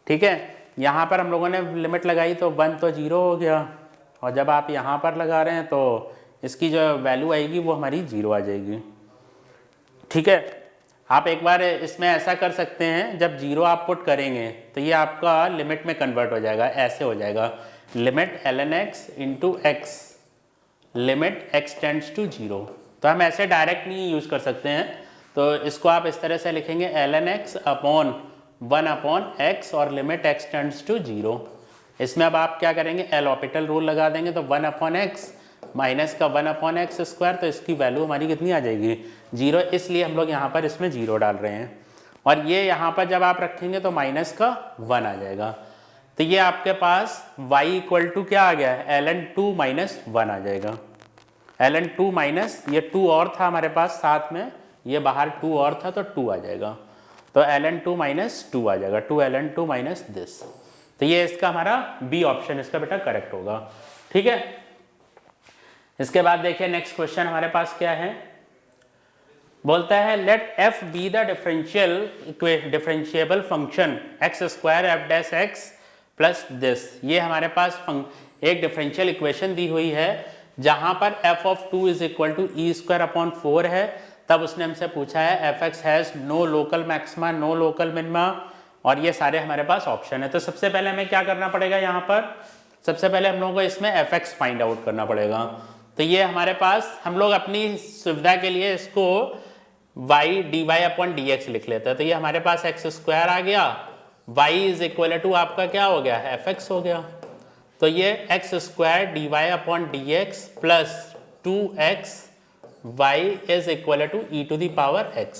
ठीक है, यहाँ पर हम लोगों ने लिमिट लगाई तो 1 तो 0 हो गया, और जब आप यहाँ पर लगा रहे हैं तो इसकी जो वैल्यू आएगी वो हमारी 0 आ जाएगी। ठीक है, आप एक बार इसमें ऐसा कर सकते हैं, जब 0 आप पुट करेंगे तो ये आपका लिमिट में कन्वर्ट हो जाएगा, ऐसे हो जाएगा limit ln x into x limit x tends to 0। तो हम ऐसे डायरेक्ट नहीं यूज़ कर सकते हैं, तो इसको आप इस तरह से लिखेंगे ln x अपॉन 1/x और लिमिट x टेंड्स टू 0। इसमें अब आप क्या करेंगे, एल ऑपिटल रूल लगा देंगे, तो 1/x माइनस का 1/x स्क्वायर, तो इसकी वैल्यू हमारी कितनी आ जाएगी 0, इसलिए हम लोग यहाँ पर इसमें 0 डाल रहे हैं। और ये यहाँ पर जब आप रखेंगे तो माइनस का 1 आ जाएगा। तो ये आपके पास y इक्वल टू क्या आ गया है, ln 2 माइनस 1 आ जाएगा। ln 2 माइनस ये 2 और था हमारे पास साथ में, ये बाहर 2 और था तो 2 आ जाएगा। तो ln 2 माइनस 2 आ जाएगा, 2 ln 2 माइनस दिस। तो ये इसका हमारा बी ऑप्शन इसका बेटा करेक्ट होगा। ठीक है, इसके बाद देखिए नेक्स्ट क्वेश्चन हमारे पास क्या है, बोलता है let f be the differentiable function x square F dash x plus this. ये हमारे पास एक डिफरेंशियल इक्वेशन दी हुई है जहां पर f of 2 is equal to E square upon 4 है। तब उसने हमसे पूछा है F x has no local maxima no local minima, और ये सारे हमारे पास ऑप्शन है। तो सबसे पहले हमें क्या करना पड़ेगा, यहाँ पर सबसे पहले हम लोगों को इसमें एफ एक्स फाइंड आउट करना पड़ेगा। तो ये हमारे पास हम लोग अपनी सुविधा के लिए इसको y dy upon d x लिख लेते हैं। तो ये हमारे पास एक्स स्क्वायर आ गया, y इज इक्वल टू आपका क्या हो गया, एफ एक्स हो गया। तो ये x square d y upon d x plus 2x y is equal to e to the power x।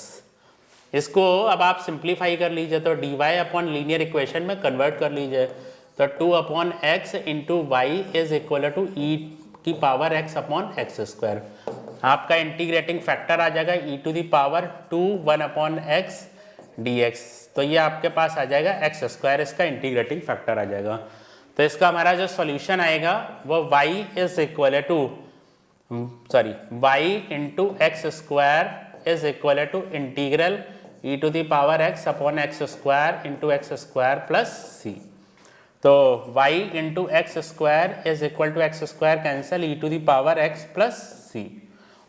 इसको अब आप सिंप्लीफाई कर लीजिए, तो d y upon linear equation में कन्वर्ट कर लीजिए, तो 2 upon x into y is equal to e की power x upon x square. आपका इंटीग्रेटिंग फैक्टर आ जाएगा e to the power 2 1 upon x d x. तो ये आपके पास आ जाएगा एक्स स्क्वायर, इसका इंटीग्रेटिंग फैक्टर आ जाएगा। तो इसका हमारा जो सॉल्यूशन आएगा वो y is equal to y into x square is equal to integral e to the power x upon x square into x square plus c. तो y into x square is equal to x square cancel e to the power x plus c.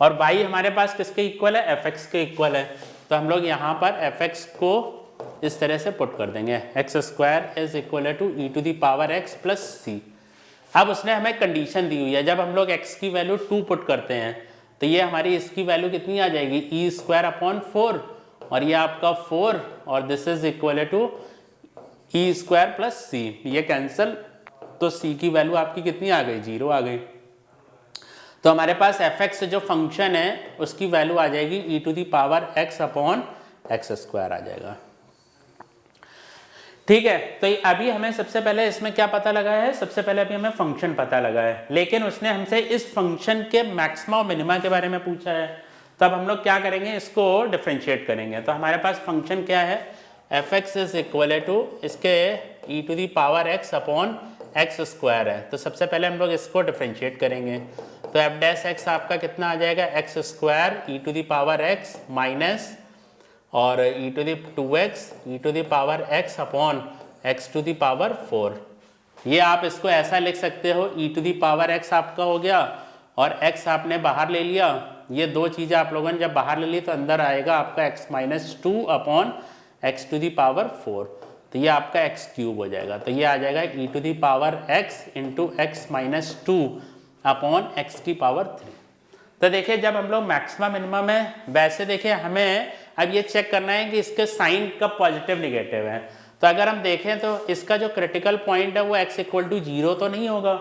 और y हमारे पास किसके equal है, F x के equal है। तो हम लोग यहाँ पर एफ एक्स को इस तरह से पुट कर देंगे, x square is equal to e to the power x plus c. अब उसने हमें कंडीशन दी हुई है, जब हम लोग x की वैल्यू 2 पुट करते हैं तो ये हमारी इसकी वैल्यू कितनी आ जाएगी, ई स्क्वायर अपॉन 4, और ये आपका 4 और this is equal to E square plus c. ये कैंसिल, तो सी की वैल्यू आपकी कितनी आ गई, 0 आ गई। तो हमारे पास एफ एक्स जो फंक्शन है उसकी वैल्यू आ जाएगी e to the power x upon x square आ जाएगा। ठीक है, तो अभी हमें सबसे पहले इसमें क्या पता लगा है, सबसे पहले अभी हमें फंक्शन पता लगा है, लेकिन उसने हमसे इस फंक्शन के मैक्सिमा और मिनिमा के बारे में पूछा है। तब हम लोग क्या करेंगे, इसको डिफरेंशिएट करेंगे। तो हमारे पास फंक्शन क्या है, F x is equal to इसके e to the power x upon x square है। तो सबसे पहले हम लोग इसको डिफरेंशिएट करेंगे, तो एफ डैश एक्स आपका कितना आ जाएगा, x square e to the power x minus और e to the 2x e to the power x upon x to the power 4। ये आप इसको ऐसा लिख सकते हो, e to the power x आपका हो गया और x आपने बाहर ले लिया, ये दो चीज़ें आप लोगों ने जब बाहर ले ली तो अंदर आएगा आपका x minus 2 upon x to the power 4। तो ये आपका एक्स क्यूब हो जाएगा। तो ये आ जाएगा e to the power x into x minus 2 upon x की पावर 3। तो देखिए जब हम लोग मैक्सिमा मिनिमा में, वैसे देखिए हमें अब ये चेक करना है कि इसके साइन कब पॉजिटिव निगेटिव है। तो अगर हम देखें तो इसका जो क्रिटिकल पॉइंट है वो x इक्वल टू 0 तो नहीं होगा,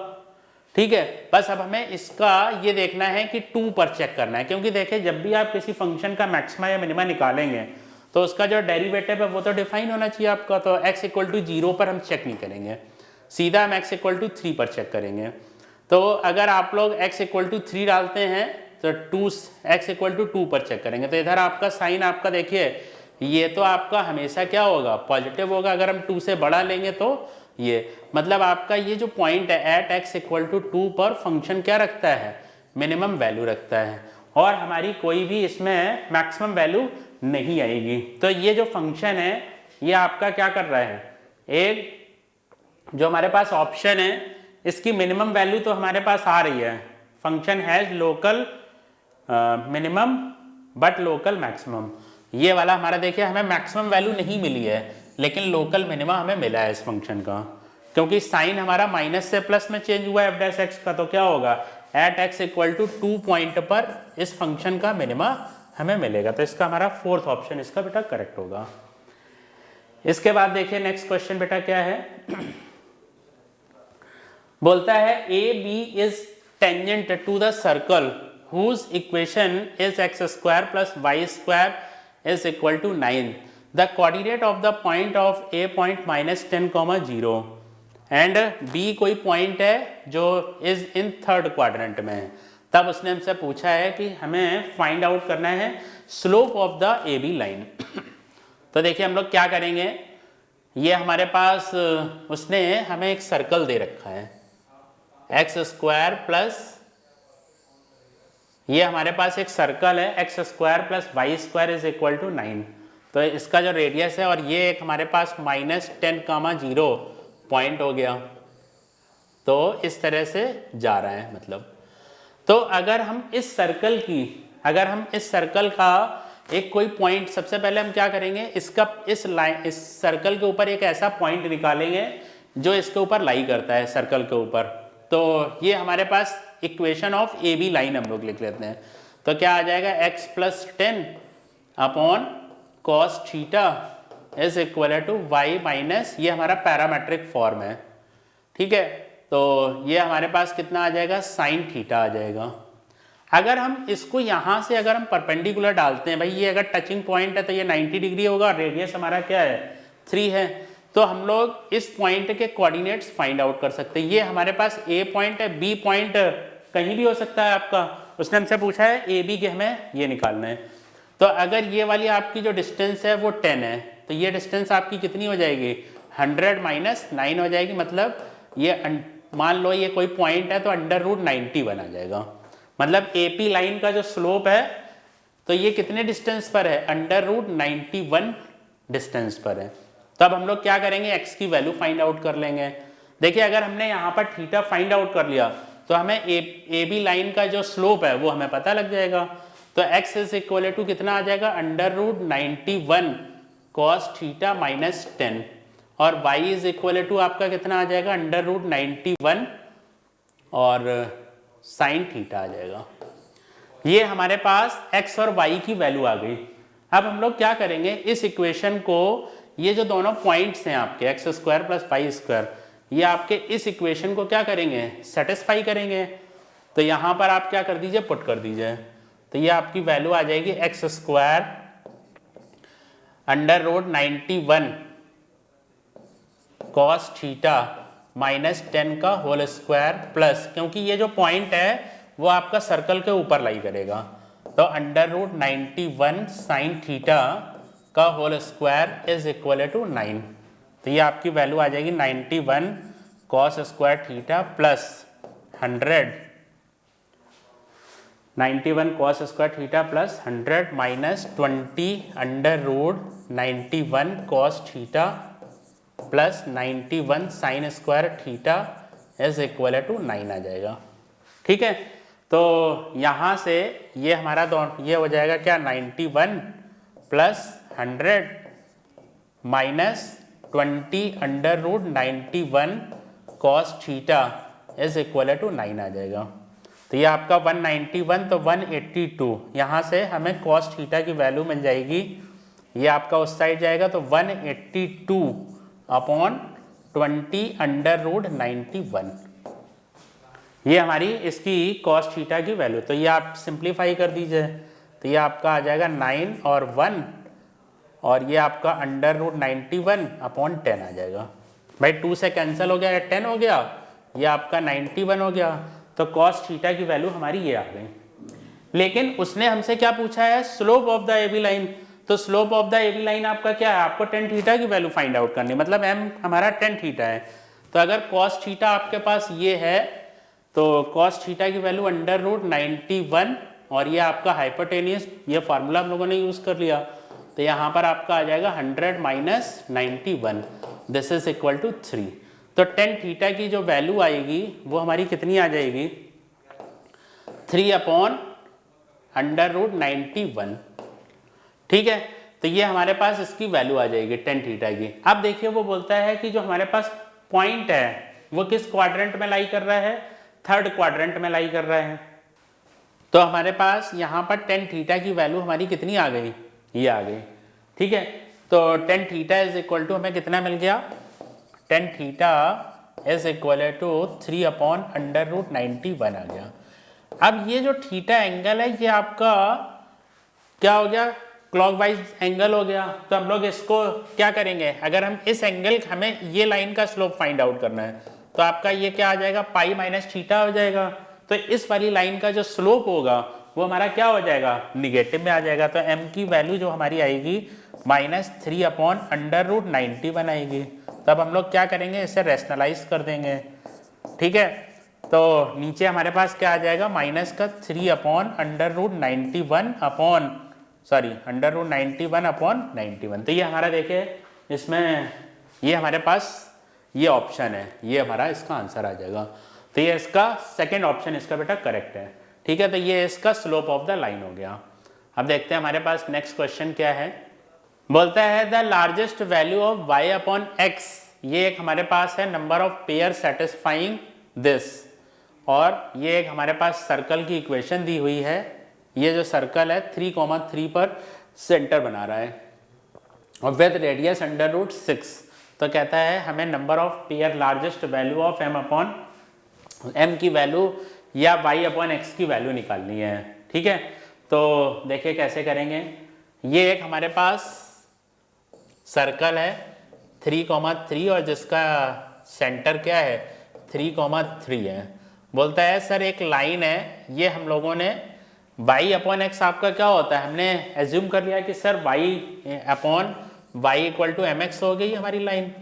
ठीक है। बस अब हमें इसका ये देखना है कि 2 पर चेक करना है, क्योंकि देखिए जब भी आप किसी फंक्शन का मैक्सिमा या मिनिमा निकालेंगे तो उसका जो डेरिवेटिव है वो तो डिफाइन होना चाहिए आपका। तो x इक्वल टू 0 पर हम चेक नहीं करेंगे, सीधा हम x इक्वल टू 3 पर चेक करेंगे। तो अगर आप लोग x इक्वल टू 3 डालते हैं तो x इक्वल टू 2 पर चेक करेंगे। तो इधर आपका साइन आपका देखिए ये तो आपका हमेशा क्या होगा, पॉजिटिव होगा। अगर हम 2 से बड़ा लेंगे तो ये मतलब आपका ये जो पॉइंट है एट x इक्वल टू 2 पर फंक्शन क्या रखता है, मिनिमम वैल्यू रखता है, और हमारी कोई भी इसमें मैक्सिमम वैल्यू नहीं आएगी। तो ये जो फंक्शन है ये आपका क्या कर रहा है, एक जो हमारे पास ऑप्शन है इसकी मिनिमम वैल्यू तो हमारे पास आ रही है, function has local minimum but local maximum. ये वाला हमारा देखिए हमें मैक्सिमम वैल्यू नहीं मिली है लेकिन लोकल मिनिमा हमें मिला है इस फंक्शन का, क्योंकि साइन हमारा माइनस से प्लस में चेंज हुआ है एफ डैश एक्स का। तो क्या होगा, at x equal to 2 point पर इस फंक्शन का मिनिमा हमें मिलेगा। तो इसका हमारा फोर्थ ऑप्शन इसका बेटा करेक्ट होगा। इसके बाद देखिए नेक्स्ट क्वेश्चन बेटा क्या है, बोलता है A B is tangent to the circle whose equation is x square plus y square is equal to 9. The coordinate of the point of A point minus 10, 0 and B कोई point है जो is in third quadrant में है। तब उसने हमसे पूछा है कि हमें फाइंड आउट करना है slope of the A B line. तो देखिए हम लोग क्या करेंगे, ये हमारे पास उसने हमें एक सर्कल दे रखा है एक्स स्क्वायर प्लस, ये हमारे पास एक सर्कल है x square plus y square is equal to 9। तो इसका जो रेडियस है और ये एक हमारे पास -10, 0 पॉइंट हो गया। तो इस तरह से जा रहा है मतलब। तो अगर हम इस सर्कल का एक कोई पॉइंट, सबसे पहले हम क्या करेंगे, इस सर्कल के ऊपर एक ऐसा पॉइंट निकालेंगे जो इसके ऊपर लाई करता है सर्कल के ऊपर। तो ये हमारे पास equation of A B line हम लोग लिख लेते हैं। तो क्या आ जाएगा, x plus 10 upon cos theta is equal to y minus, ये हमारा पैरामेट्रिक फॉर्म है, ठीक है। तो ये हमारे पास कितना आ जाएगा, साइन थीटा आ जाएगा। अगर हम इसको यहाँ से अगर हम परपेंडिकुलर डालते हैं, भाई ये अगर टचिंग पॉइंट है तो ये 90 डिग्री होगा, रेडियस हमारा क्या है 3 है, तो हम लोग इस पॉइंट के कोऑर्डिनेट्स फाइंड आउट कर सकते हैं। ये हमारे पास ए पॉइंट है, बी पॉइंट कहीं भी हो सकता है आपका। उसने हमसे पूछा है ए बी के हमें ये निकालना है। तो अगर ये वाली आपकी जो डिस्टेंस है वो 10 है, तो ये डिस्टेंस आपकी कितनी हो जाएगी, 100 माइनस 9 हो जाएगी। मतलब ये मान लो ये कोई पॉइंट है तो √91 आ जाएगा। मतलब ए पी लाइन का जो स्लोप है तो ये कितने डिस्टेंस पर है, √91 डिस्टेंस पर है। तब हम लोग क्या करेंगे, x की वैल्यू फाइंड आउट कर लेंगे। देखिए अगर हमने यहाँ पर थीटा फाइंड आउट कर लिया तो हमें ए बी लाइन का जो स्लोप है वो हमें पता लग जाएगा। तो x इज इक्वल टू कितना आ जाएगा, √91 कॉस थीटा माइनस 10, और y इज इक्वल टू आपका कितना आ जाएगा, √91 और साइन थीटा आ जाएगा। ये हमारे पास x और y की वैल्यू आ गई। अब हम लोग क्या करेंगे, इस इक्वेशन को, ये जो दोनों पॉइंट्स हैं आपके x square plus y square, ये आपके इस इक्वेशन को क्या करेंगे, सेटिस्फाई करेंगे। तो यहाँ पर आप क्या कर दीजिए, पुट कर दीजिए। तो ये आपकी वैल्यू आ जाएगी x square √91 cos theta minus 10 का होल स्क्वायर प्लस, क्योंकि ये जो पॉइंट है वो आपका सर्कल के ऊपर लाई करेगा, तो √91 साइन थीटा का whole square is equal to 9। तो ये आपकी वैल्यू आ जाएगी 91 cos square theta plus 91 cos square theta plus 100 minus 20 √91 cos theta plus 91 sine square theta is equal to 9 आ जाएगा, ठीक है। तो यहाँ से ये हमारा ये हो जाएगा क्या, 91 plus 100 minus 20 √91 cos theta is equal to 9 आ जाएगा। तो ये आपका 191 तो 182, यहाँ से हमें कॉस थीटा की वैल्यू मिल जाएगी, ये आपका उस साइड जाएगा तो 182 अपॉन 20 √91, ये हमारी इसकी कॉस थीटा की वैल्यू। तो ये आप सिंप्लीफाई कर दीजिए, तो ये आपका आ जाएगा 9 और 1, और ये आपका √91 अपॉन 10 आ जाएगा। भाई 2 से कैंसिल हो गया, 10 हो गया, ये आपका 91 हो गया। तो कॉस थीटा की वैल्यू हमारी ये आ गई। लेकिन उसने हमसे क्या पूछा है, slope of the A B line. तो slope of the A B line आपका क्या है, आपको tan थीटा की वैल्यू फाइंड आउट करनी, मतलब m हमारा tan थीटा है। तो अगर कॉस थीटा आपके पास ये है तो कॉस थीटा की वैल्यू √91, और ये आपका हाइपोटेनियस, ये फार्मूला हम लोगों ने यूज कर लिया। तो यहाँ पर आपका आ जाएगा 100 minus 91, this is equal to 3। तो tan थीटा की जो वैल्यू आएगी वो हमारी कितनी आ जाएगी, 3 अपॉन √91, ठीक है। तो ये हमारे पास इसकी वैल्यू आ जाएगी tan थीटा की। अब देखिए वो बोलता है कि जो हमारे पास पॉइंट है वो किस क्वाड्रेंट में लाई कर रहा है, थर्ड क्वाड्रेंट में लाई कर रहे हैं। तो हमारे पास यहाँ पर टेन थीटा की वैल्यू हमारी कितनी आ गई, ये आ गई। ठीक है, तो tan theta is equal to हमें कितना मिल गया, tan theta is equal to 3/√91 आ गया। अब ये जो थीटा एंगल है ये आपका क्या हो गया, क्लॉकवाइज एंगल हो गया। तो हम लोग इसको क्या करेंगे, अगर हम इस एंगल, हमें ये लाइन का स्लोप फाइंड आउट करना है, तो आपका ये क्या आ जाएगा, पाई माइनस थीटा हो जाएगा। तो इस वाली लाइन का जो स्लोप होगा वो हमारा क्या हो जाएगा, निगेटिव में आ जाएगा। तो m की वैल्यू जो हमारी आएगी -3/√91 आएगी। तब हम लोग क्या करेंगे, इसे रैशनलाइज कर देंगे। ठीक है, तो नीचे हमारे पास क्या आ जाएगा, माइनस का 3/√91 तो ये हमारा देखिए इसमें ये हमारे पास ये ऑप्शन है, ये हमारा इसका आंसर आ जाएगा। तो ये इसका सेकंड ऑप्शन इसका बेटा करेक्ट है। ठीक है, तो ये इसका स्लोप ऑफ द लाइन हो गया। अब देखते हैं हमारे पास नेक्स्ट क्वेश्चन क्या है। बोलता है the largest value of y/x, ये एक हमारे पास है number of pair satisfying this, और ये एक हमारे पास सर्कल की इक्वेशन दी हुई है। ये जो सर्कल है 3,3 पर सेंटर बना रहा है और विद रेडियस √6। तो कहता है हमें number of pair largest value of m की वैल्यू या y/x की वैल्यू निकालनी है। ठीक है, तो देखिए कैसे करेंगे। ये एक हमारे पास सर्कल है 3,3 और जिसका सेंटर क्या है 3,3 है। बोलता है सर एक लाइन है, ये हम लोगों ने y/x आपका क्या होता है, हमने एज्यूम कर लिया कि sir y/y equal to mx हो गई हमारी लाइन।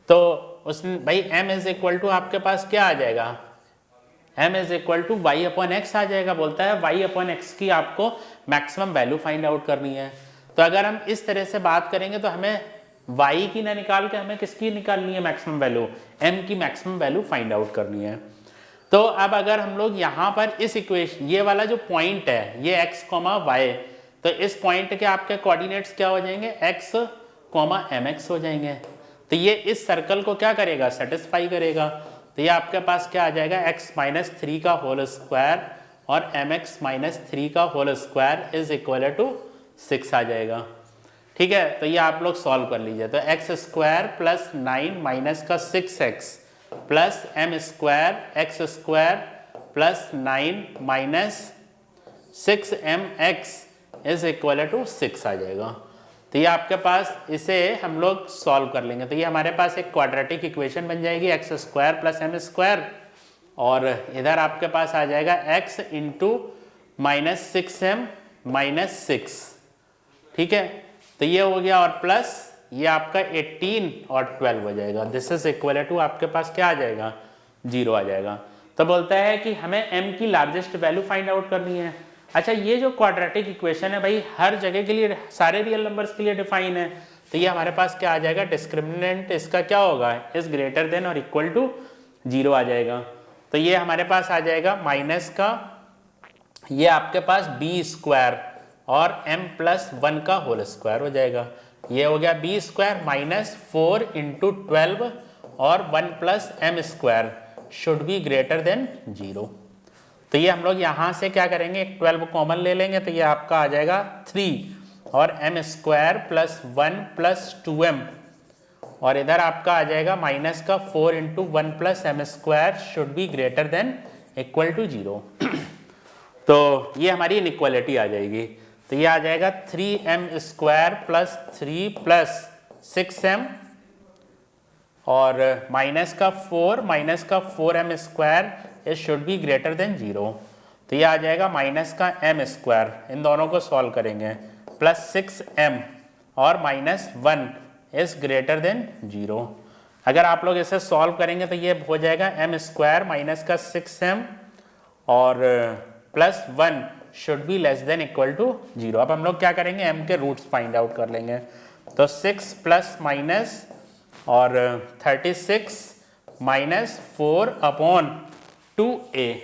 तो उसमें भाई m इज इक्वल टू आपके पास क्या आ जाएगा, m is equal to y/x आ जाएगा। बोलता है y/x की आपको मैक्सिमम वैल्यू फाइंड आउट करनी है। तो अगर हम इस तरह से बात करेंगे तो हमें y की ना निकाल के हमें किसकी निकालनी है, मैक्सिमम वैल्यू, m की मैक्सिमम वैल्यू फाइंड आउट करनी है। तो अब अगर हम लोग यहाँ पर इस इक्वेशन, ये वाला जो पॉइंट है ये x, y, तो इस पॉइंट के आपके कोऑर्डिनेट्स क्या हो जाएंगे, x, mx हो जाएंगे। तो ये इस सर्कल को क्या करेगा, सेटिस्फाई करेगा। तो ये आपके पास क्या आ जाएगा, x-3 का होल स्क्वायर और mx-3 का whole square is equal to 6 आ जाएगा। ठीक है, तो ये आप लोग सॉल्व कर लीजिए। तो x स्क्वायर प्लस 9 माइनस का 6x plus m square x square plus 9 minus 6mx is equal to 6 आ जाएगा। तो ये आपके पास, इसे हम लोग सॉल्व कर लेंगे। तो ये हमारे पास एक क्वाड्रेटिक इक्वेशन बन जाएगी x square plus m square, और इधर आपके पास आ जाएगा x into minus 6m minus 6। ठीक है, तो ये हो गया, और प्लस ये आपका 18 और 12 हो जाएगा। दिस इज इक्वल टू आपके पास क्या आ जाएगा, 0 आ जाएगा। तो बोलता है कि हमें m की लार्जेस्ट वैल्यू फाइंड आउट करनी है। अच्छा, ये जो क्वाड्रेटिक इक्वेशन है भाई हर जगह के लिए, सारे रियल नंबर्स के लिए डिफाइन है। तो ये हमारे पास क्या आ जाएगा, डिस्क्रिमिनेंट इसका क्या होगा, इज ग्रेटर देन और इक्वल टू 0 आ जाएगा। तो ये हमारे पास आ जाएगा माइनस का, ये आपके पास b स्क्वायर और m+1 का होल स्क्वायर हो जाएगा। ये हो गया b स्क्वायर माइनस 4 इंटू 12 और 1 plus m square should be greater then 0। तो ये हम लोग यहाँ से क्या करेंगे, एक 12 कॉमन ले लेंगे। तो ये आपका आ जाएगा 3 और m square plus 1 plus 2m, और इधर आपका आ जाएगा माइनस का 4 into 1 plus m square should be greater than equal to 0। तो ये हमारी इनइक्वालिटी आ जाएगी। तो ये आ जाएगा 3m square plus 3 plus 6m और माइनस का 4m square it should be greater then 0। तो ये आ जाएगा माइनस का m स्क्वायर, इन दोनों को सॉल्व करेंगे, प्लस 6m और माइनस 1 इज ग्रेटर देन 0। अगर आप लोग इसे सॉल्व करेंगे तो ये हो जाएगा m स्क्वायर माइनस का 6m और plus 1 should be less than equal to 0। अब हम लोग क्या करेंगे, m के रूट्स फाइंड आउट कर लेंगे। तो 6 प्लस माइनस और 36 माइनस 4 अपॉन 2a,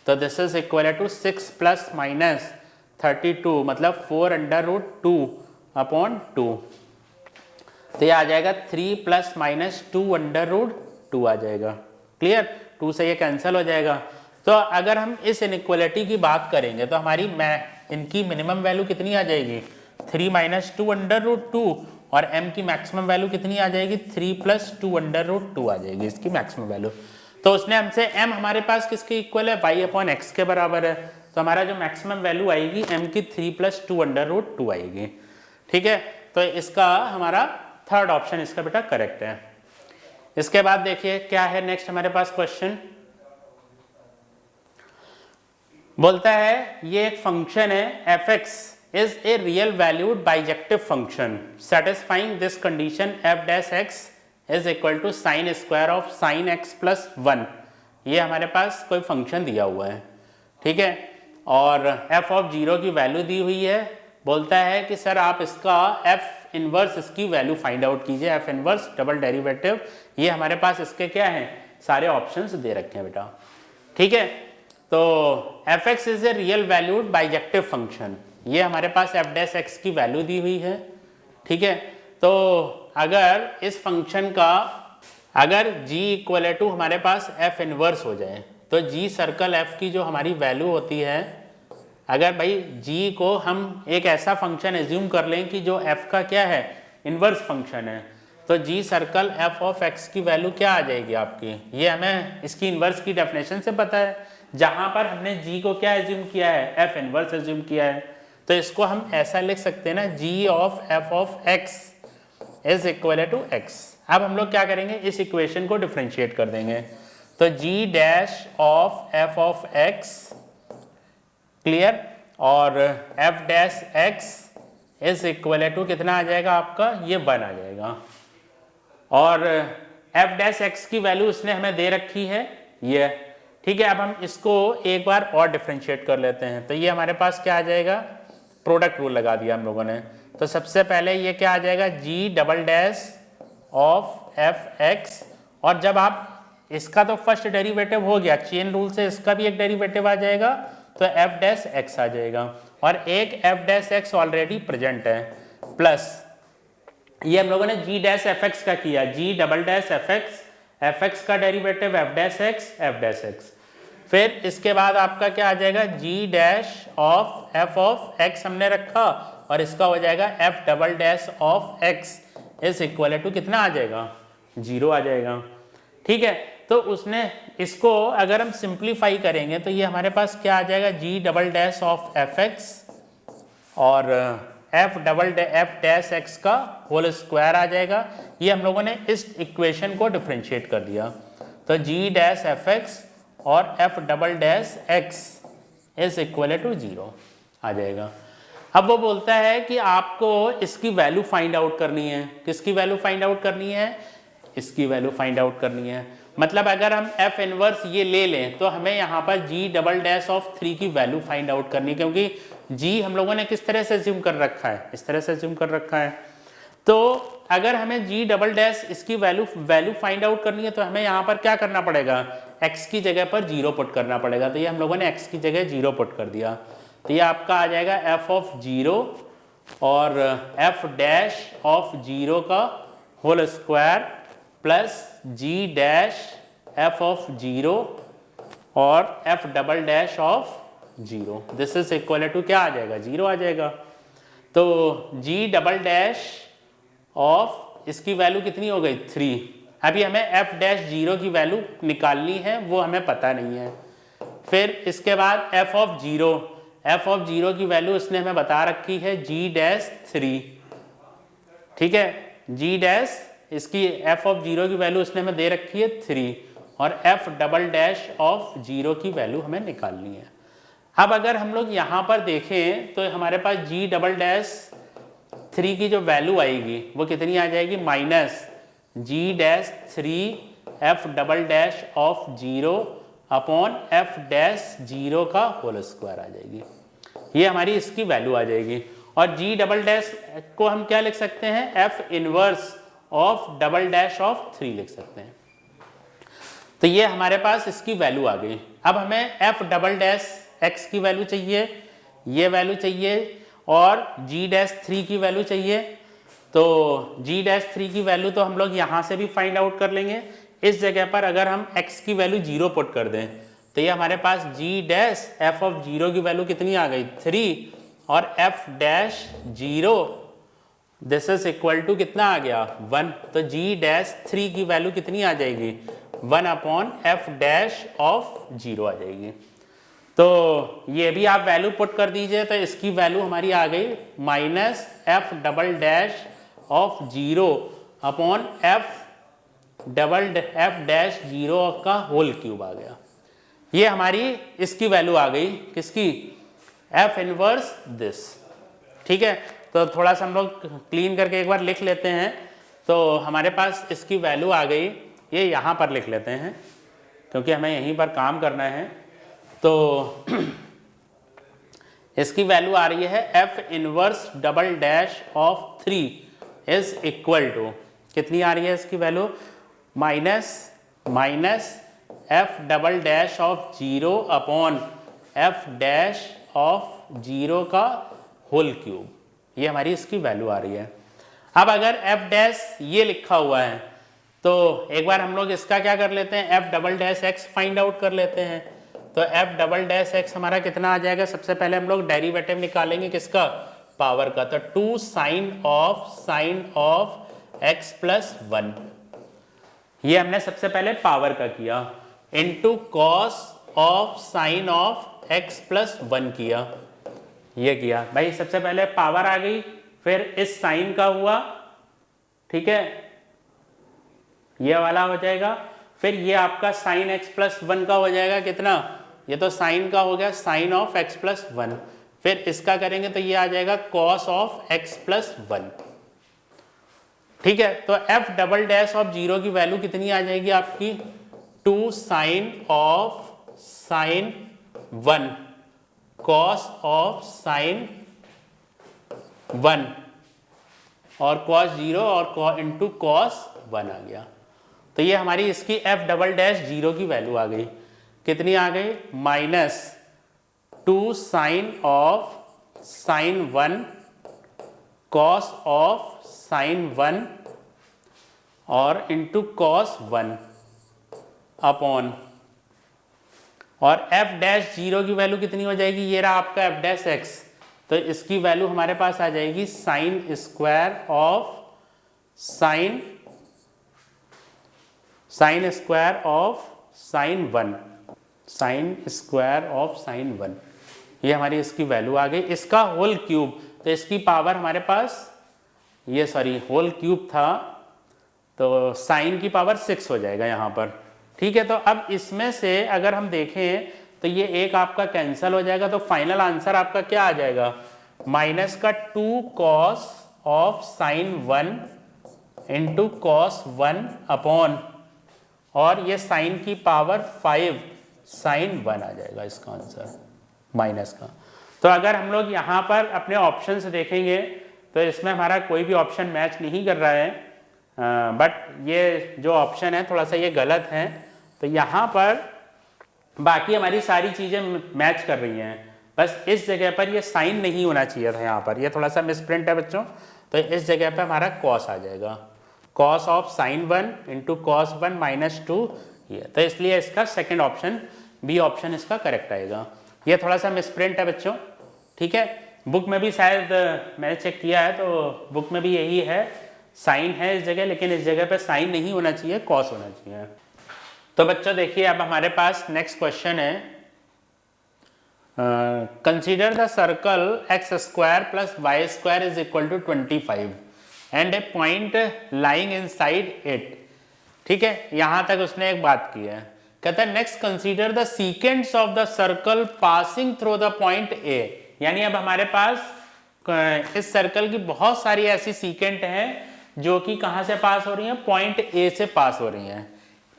तो this is equal to 6 plus minus 32 मतलब 4√2 अपॉन 2। तो ये आ जाएगा 3 प्लस माइनस 2√2 आ जाएगा। क्लियर, 2 से ये कैंसिल हो जाएगा। तो अगर हम इस इनइक्वालिटी की बात करेंगे तो हमारी इनकी मिनिमम वैल्यू कितनी आ जाएगी 3 - 2 √2 और m की मैक्सिमम वैल्यू कितनी आ जाएगी 3 + 2 √2 आ जाएगी इसकी मैक्सिमम वैल्यू। तो उसने हमसे m हमारे पास किसके इक्वल है y/x के बराबर है, तो हमारा जो मैक्सिमम वैल्यू आएगी m की 3 + 2 √2 आएगी। ठीक है, तो इसका हमारा थर्ड ऑप्शन इसका बेटा करेक्ट है। इसके बाद देखिए क्या है नेक्स्ट हमारे पास क्वेश्चन, बोलता है ये एक फंक्शन है f(x) is a real valued bijective function satisfying this condition f(x) is equal to sin square of sin x plus 1। ये हमारे पास कोई फंक्शन दिया हुआ है, ठीक है, और f(0) की वैल्यू दी हुई है। बोलता है कि सर आप इसका f इनवर्स इसकी वैल्यू फाइंड आउट कीजिए, f इनवर्स डबल डेरिवेटिव। ये हमारे पास इसके क्या हैं सारे ऑप्शंस दे रखे हैं बेटा। ठीक है, तो f(x) is a real valued bijective function, ये हमारे पास f(x) की वैल्यू दी हुई है। ठीक है, तो अगर इस फंक्शन का अगर g इक्वल टू हमारे पास f इनवर्स हो जाए तो g सर्कल f की जो हमारी वैल्यू होती है, अगर भाई g को हम एक ऐसा फंक्शन एज्यूम कर लें कि जो f का क्या है इनवर्स फंक्शन है, तो g सर्कल f(x) की वैल्यू क्या आ जाएगी आपकी, ये हमें इसकी इनवर्स की डेफिनेशन से पता है। जहां पर हमने g को क्या एज्यूम किया है f इनवर्स एज्यूम किया है, तो इसको हम ऐसा लिख सकते हैं ना g of f(x) is equal to x। अब हम लोग क्या करेंगे इस इक्वेशन को डिफरेंशिएट कर देंगे, तो g dash of f(x) clear और f dash x is equal to कितना आ जाएगा आपका, ये 1 आ जाएगा, और f डैश x की वैल्यू उसने हमें दे रखी है ये। ठीक है, अब हम इसको एक बार और डिफरेंशिएट कर लेते हैं, तो ये हमारे पास क्या आ जाएगा, प्रोडक्ट रूल लगा दिया हम लोगों ने। तो सबसे पहले ये क्या आ जाएगा g double dash of f(x), और जब आप इसका तो फर्स्ट डेरिवेटिव हो गया, चेन रूल से इसका भी एक डेरिवेटिव आ जाएगा, तो f डैश x आ जाएगा, और एक f dash x already present है, प्लस ये हम लोगों ने g डैश f(x) का किया, g डबल डैश f(x) का डेरिवेटिव f डैश x। फिर इसके बाद आपका क्या आ जाएगा g डैश ऑफ f(x) हमने रखा, और इसका हो जाएगा f double dash of x is equal to कितना आ जाएगा 0 आ जाएगा। ठीक है, तो उसने इसको अगर हम सिंप्लीफाई करेंगे तो ये हमारे पास क्या आ जाएगा g double dash of f(x) और f डैश x का होल स्क्वायर आ जाएगा। ये हम लोगों ने इस इक्वेशन को डिफरेंशिएट कर दिया, तो g डैश f(x) और f double dash x is equal to 0 आ जाएगा। अब वो बोलता है कि आपको इसकी वैल्यू फाइंड आउट करनी है, किसकी वैल्यू फाइंड आउट करनी है, इसकी वैल्यू फाइंड आउट करनी है। मतलब अगर हम f इनवर्स ये ले लें तो हमें यहाँ पर g डबल डैश ऑफ 3 की वैल्यू फाइंड आउट करनी, क्योंकि g हम लोगों ने किस तरह से अज्यूम कर रखा है, इस तरह से अज्यूम कर रखा है। तो अगर हमें g डबल डैश इसकी वैल्यू फाइंड आउट करनी है तो हमें यहाँ पर क्या करना पड़ेगा, x की जगह पर 0 पुट करना पड़ेगा। तो ये हम लोगों ने x की जगह 0 पुट कर दिया, तो ये आपका आ जाएगा f(0) और f डैश ऑफ 0 का whole square plus g dash f(0) और f double dash of 0, this is equal to क्या आ जाएगा 0 आ जाएगा। तो g डबल डैश ऑफ इसकी वैल्यू कितनी हो गई 3। अभी हमें f डैश 0 की वैल्यू निकालनी है, वो हमें पता नहीं है। फिर इसके बाद f(0) की वैल्यू उसने हमें बता रखी है g डैश 3। ठीक है, g डैश इसकी f(0) की वैल्यू उसने हमें दे रखी है 3, और f डबल डैश ऑफ 0 की वैल्यू हमें निकालनी है। अब अगर हम लोग यहाँ पर देखें तो हमारे पास g डबल डैश 3 की जो वैल्यू आएगी वो कितनी आ जाएगी, minus g dash 3 f double dash of 0 upon f dash 0 का होल स्क्वायर आ जाएगी। ये हमारी इसकी वैल्यू आ जाएगी, और g डबल डैश को हम क्या लिख सकते हैं, f inverse of double dash of 3 लिख सकते हैं। तो ये हमारे पास इसकी वैल्यू आ गई। अब हमें f डबल डैश x की वैल्यू चाहिए, ये वैल्यू चाहिए, और g डैश 3 की वैल्यू चाहिए। तो g डैश 3 की वैल्यू तो हम लोग यहाँ से भी फाइंड आउट कर लेंगे। इस जगह पर अगर हम x की वैल्यू 0 पुट कर दें तो ये हमारे पास g डैश f ऑफ 0 की वैल्यू कितनी आ गई 3 और f dash 0 this is equal to कितना आ गया 1। तो g डैश 3 की वैल्यू कितनी आ जाएगी 1 अपॉन f डैश ऑफ 0 आ जाएगी। तो ये भी आप वैल्यू पुट कर दीजिए तो इसकी वैल्यू हमारी आ गई minus f double dash of 0 upon f dash 0 का होल क्यूब आ गया। ये हमारी इसकी वैल्यू आ गई किसकी f इनवर्स दिस। ठीक है, तो थोड़ा सा हम लोग क्लीन करके एक बार लिख लेते हैं। तो हमारे पास इसकी वैल्यू आ गई, ये यहाँ पर लिख लेते हैं क्योंकि हमें यहीं पर काम करना है। तो इसकी वैल्यू आ रही है f inverse double dash of 3 is equal to कितनी आ रही है इसकी value minus f double dash of 0 upon f dash of 0 का होल क्यूब। ये हमारी इसकी वैल्यू आ रही है। अब अगर f डैश ये लिखा हुआ है तो एक बार हम लोग इसका क्या कर लेते हैं f double dash x find out कर लेते हैं। तो f डबल डैश x हमारा कितना आ जाएगा, सबसे पहले हम लोग डेरिवेटिव निकालेंगे किसका पावर का। तो 2 साइन ऑफ x प्लस 1 ये हमने सबसे पहले पावर का किया, into cos of sign of x plus 1 किया। ये किया भाई, सबसे पहले पावर आ गई, फिर इस साइन का हुआ, ठीक है, ये वाला हो जाएगा, फिर ये आपका साइन x प्लस 1 का हो जाएगा कितना, ये तो साइन का हो गया साइन ऑफ x प्लस 1, फिर इसका करेंगे तो ये आ जाएगा कॉस ऑफ x प्लस 1। ठीक है, तो f डबल डैश ऑफ 0 की वैल्यू कितनी आ जाएगी आपकी 2 sine of sine 1 cos of sine 1 और कॉस 0 और इंटू कॉस 1 आ गया। तो ये हमारी इसकी f डबल डैश 0 की वैल्यू आ गई, कितनी आ गई minus 2 sine of sine 1 cos of sine 1 और इंटू कॉस 1 अपॉन, और f डैश 0 की वैल्यू कितनी हो जाएगी, ये रहा आपका f डैश x। तो इसकी वैल्यू हमारे पास आ जाएगी sine square of sine square of sine 1, sine square of sine 1। ये हमारी इसकी वैल्यू आ गई, इसका होल क्यूब। तो इसकी पावर हमारे पास ये होल क्यूब था, तो साइन की पावर 6 हो जाएगा यहाँ पर। ठीक है, तो अब इसमें से अगर हम देखें तो ये एक आपका कैंसिल हो जाएगा, तो फाइनल आंसर आपका क्या आ जाएगा माइनस का 2 cos of sine 1 into cos 1 upon, और ये साइन की पावर 5 साइन 1 आ जाएगा इसका आंसर माइनस का। तो अगर हम लोग यहाँ पर अपने ऑप्शन से देखेंगे तो इसमें हमारा कोई भी ऑप्शन मैच नहीं कर रहा है, बट ये जो ऑप्शन है थोड़ा सा ये गलत है। तो यहाँ पर बाकी हमारी सारी चीज़ें मैच कर रही हैं, बस इस जगह पर ये साइन नहीं होना चाहिए था, यहाँ पर ये थोड़ा सा मिसप्रिंट है बच्चों। तो इस जगह पर हमारा कॉस आ जाएगा, cos of sine 1 into cos 1 minus 2 ये। तो इसलिए इसका सेकेंड ऑप्शन बी ऑप्शन इसका करेक्ट आएगा। ये थोड़ा सा मिसप्रिंट है बच्चों, ठीक है। बुक में भी शायद मैंने चेक किया है तो बुक में भी यही है, साइन है इस जगह, लेकिन इस जगह पे साइन नहीं होना चाहिए, कॉस होना चाहिए। तो बच्चों देखिए अब हमारे पास नेक्स्ट क्वेश्चन है, consider the circle x square plus y square is equal to 25 and a point lying inside it. ठीक है, यहां तक उसने एक बात की है। कहता है next consider the seconds of the circle passing through the point A. यानी अब हमारे पास इस सर्कल की बहुत सारी ऐसी सीकेंट हैं जो कि कहां से पास हो रही हैं, पॉइंट ए से पास हो रही हैं।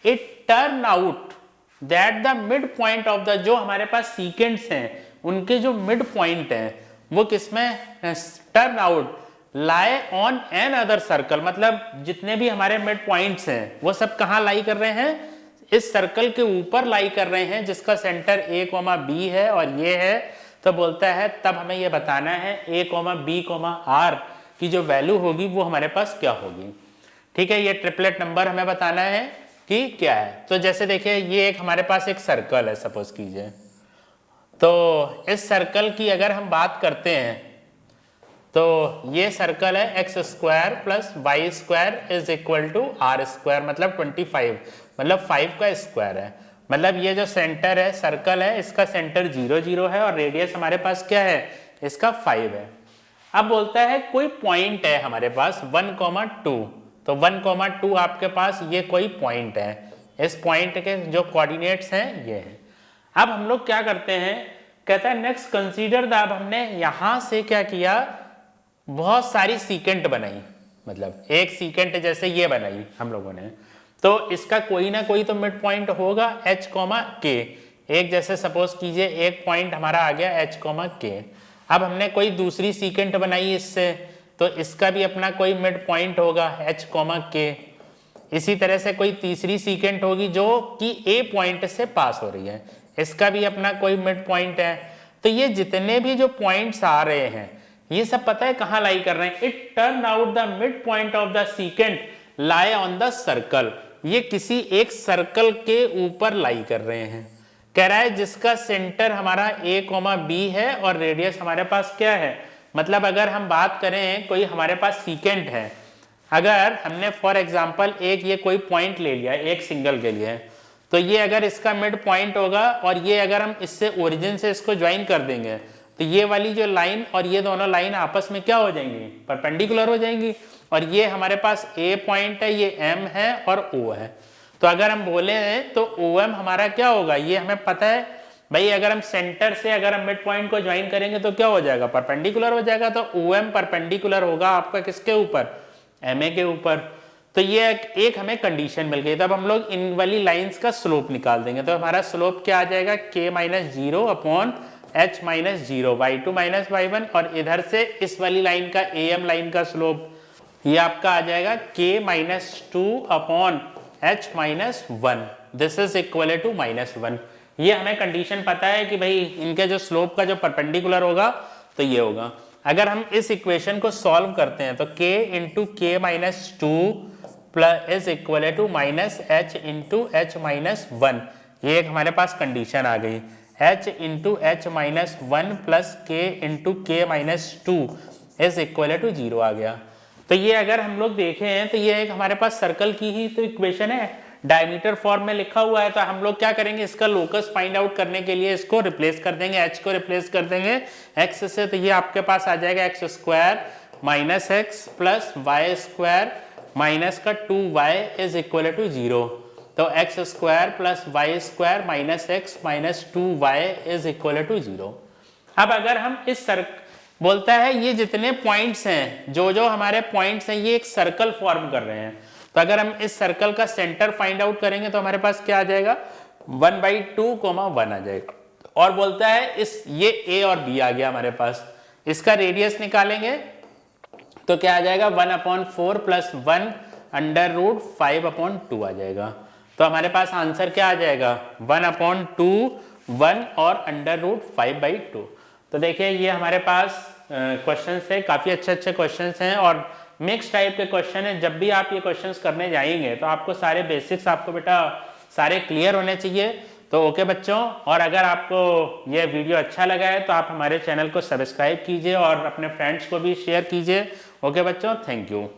It turn out that the mid point of the, जो हमारे पास सीकेंड्स हैं उनके जो मिड पॉइंट हैं वो किसमें turn out lie on an other circle, मतलब जितने भी हमारे मिड पॉइंट्स हैं वो सब कहाँ लाई कर रहे हैं, इस सर्कल के ऊपर लाई कर रहे हैं जिसका सेंटर ए कॉमा बी है और ये है। तो बोलता है तब हमें ये बताना है ए कॉमा बी कॉमा आर की जो वैल्यू होगी वो हमारे पास क्या होगी। ठीक है, ये ट्रिपलेट नंबर हमें बताना है कि क्या है। तो जैसे देखिए ये एक हमारे पास एक सर्कल है सपोज कीजिए, तो इस सर्कल की अगर हम बात करते हैं तो ये सर्कल है x square plus y square is equal to R square, मतलब 25, मतलब 5 का स्क्वायर है। मतलब ये जो सेंटर है सर्कल है इसका सेंटर 0 0 है और रेडियस हमारे पास क्या है, इसका 5 है। अब बोलता है कोई पॉइंट है हमारे पास 1,2, तो 1,2 आपके पास ये कोई पॉइंट है, इस पॉइंट के जो कोऑर्डिनेट्स हैं ये हैं। अब हम लोग क्या करते हैं, कहता है नेक्स्ट कंसीडर द, अब हमने यहां से क्या किया, बहुत सारी सीकेंट बनाई, मतलब एक सीकेंट जैसे ये बनाई हम लोगों ने, तो इसका कोई ना कोई तो मिड पॉइंट होगा h, k। एक जैसे सपोज कीजिए एक पॉइंट हमारा आ गया h, k। अब हमने कोई दूसरी सीकेंट बनाई इससे, तो इसका भी अपना कोई मिड पॉइंट होगा h, k। इसी तरह से कोई तीसरी सीकेंट होगी जो कि a पॉइंट से पास हो रही है, इसका भी अपना कोई मिड पॉइंट है। तो ये जितने भी जो पॉइंट्स आ रहे हैं ये सब पता है कहाँ लाई कर रहे हैं, it turn out the mid point of the secant lie on the circle, ये किसी एक सर्कल के ऊपर लाई कर रहे हैं। कह रहा है जिसका सेंटर हमारा a, b है और रेडियस हमारे पास क्या है, मतलब अगर हम बात करें कोई हमारे पास सीकेंट है, अगर हमने फॉर एग्जांपल एक ये कोई पॉइंट ले लिया एक सिंगल के लिए, तो ये अगर इसका मिड पॉइंट होगा और ये अगर हम इससे ओरिजिन से इसको ज्वाइन कर देंगे तो ये वाली जो लाइन और ये दोनों लाइन आपस में क्या हो जाएंगी, परपेंडिकुलर हो जाएंगी। और ये हमारे पास A पॉइंट है, ये M है और O है। तो अगर हम बोले हैं तो OM हमारा क्या होगा, ये हमें पता है भाई, अगर हम सेंटर से अगर हम मिड पॉइंट को ज्वाइन करेंगे तो क्या हो जाएगा, परपेंडिकुलर हो जाएगा। तो OM परपेंडिकुलर होगा आपका किसके ऊपर, MA के ऊपर। तो ये एक हमें कंडीशन मिल गई। तब हम लोग इन वाली लाइंस का स्लोप निकाल देंगे, तो हमारा स्लोप क्या आ जाएगा, k - 0 upon h - 0 y2 - y1, और इधर से इस वाली लाइन का AM लाइन का स्लोप ये आपका आ जाएगा k - 2 upon h - 1, this is equal to -1। ये हमें कंडीशन पता है कि भाई इनके जो स्लोप का जो परपेंडिकुलर होगा तो ये होगा। अगर हम इस इक्वेशन को सॉल्व करते हैं तो k into k - 2 plus is equal to -h into h - 1, ये एक हमारे पास कंडीशन आ गई। h into h - 1 plus k into k - 2 is equal to 0 आ गया। तो ये अगर हम लोग देखें तो ये एक हमारे पास सर्कल की ही तो इक्वेशन है, डायमीटर फॉर्म में लिखा हुआ है। तो हम लोग क्या करेंगे, इसका लोकस फाइंड आउट करने के लिए इसको रिप्लेस कर देंगे, h को रिप्लेस कर देंगे x से, तो ये आपके पास आ जाएगा x square minus x plus y square minus का 2y इज इक्वल टू 0। तो x square plus y square minus x minus 2y is equal to 0। अब अगर हम इस बोलता है ये जितने पॉइंट्स हैं, जो जो हमारे पॉइंट्स हैं ये एक सर्कल फॉर्म कर रहे हैं, तो अगर हम इस सर्कल का सेंटर फाइंड आउट करेंगे तो हमारे पास क्या आ जाएगा, 1/2, 1 आ जाएगा। और बोलता है इस ये a और b आ गया हमारे पास, इसका रेडियस निकालेंगे तो क्या आ जाएगा, 1/4 प्लस 1 √5/2 आ जाएगा। तो हमारे पास आंसर क्या आ जाएगा, 1/2, 1 और √5/2। तो देखिए ये हमारे पास क्वेश्चंस है, काफ़ी अच्छे क्वेश्चंस हैं और मिक्स टाइप के क्वेश्चन हैं। जब भी आप ये क्वेश्चंस करने जाएंगे तो आपको सारे बेसिक्स आपको बेटा सारे क्लियर होने चाहिए। तो ओके बच्चों, और अगर आपको ये वीडियो अच्छा लगा है तो आप हमारे चैनल को सब्सक्राइब कीजिए और अपने फ्रेंड्स को भी शेयर कीजिए। ओके बच्चों, थैंक यू।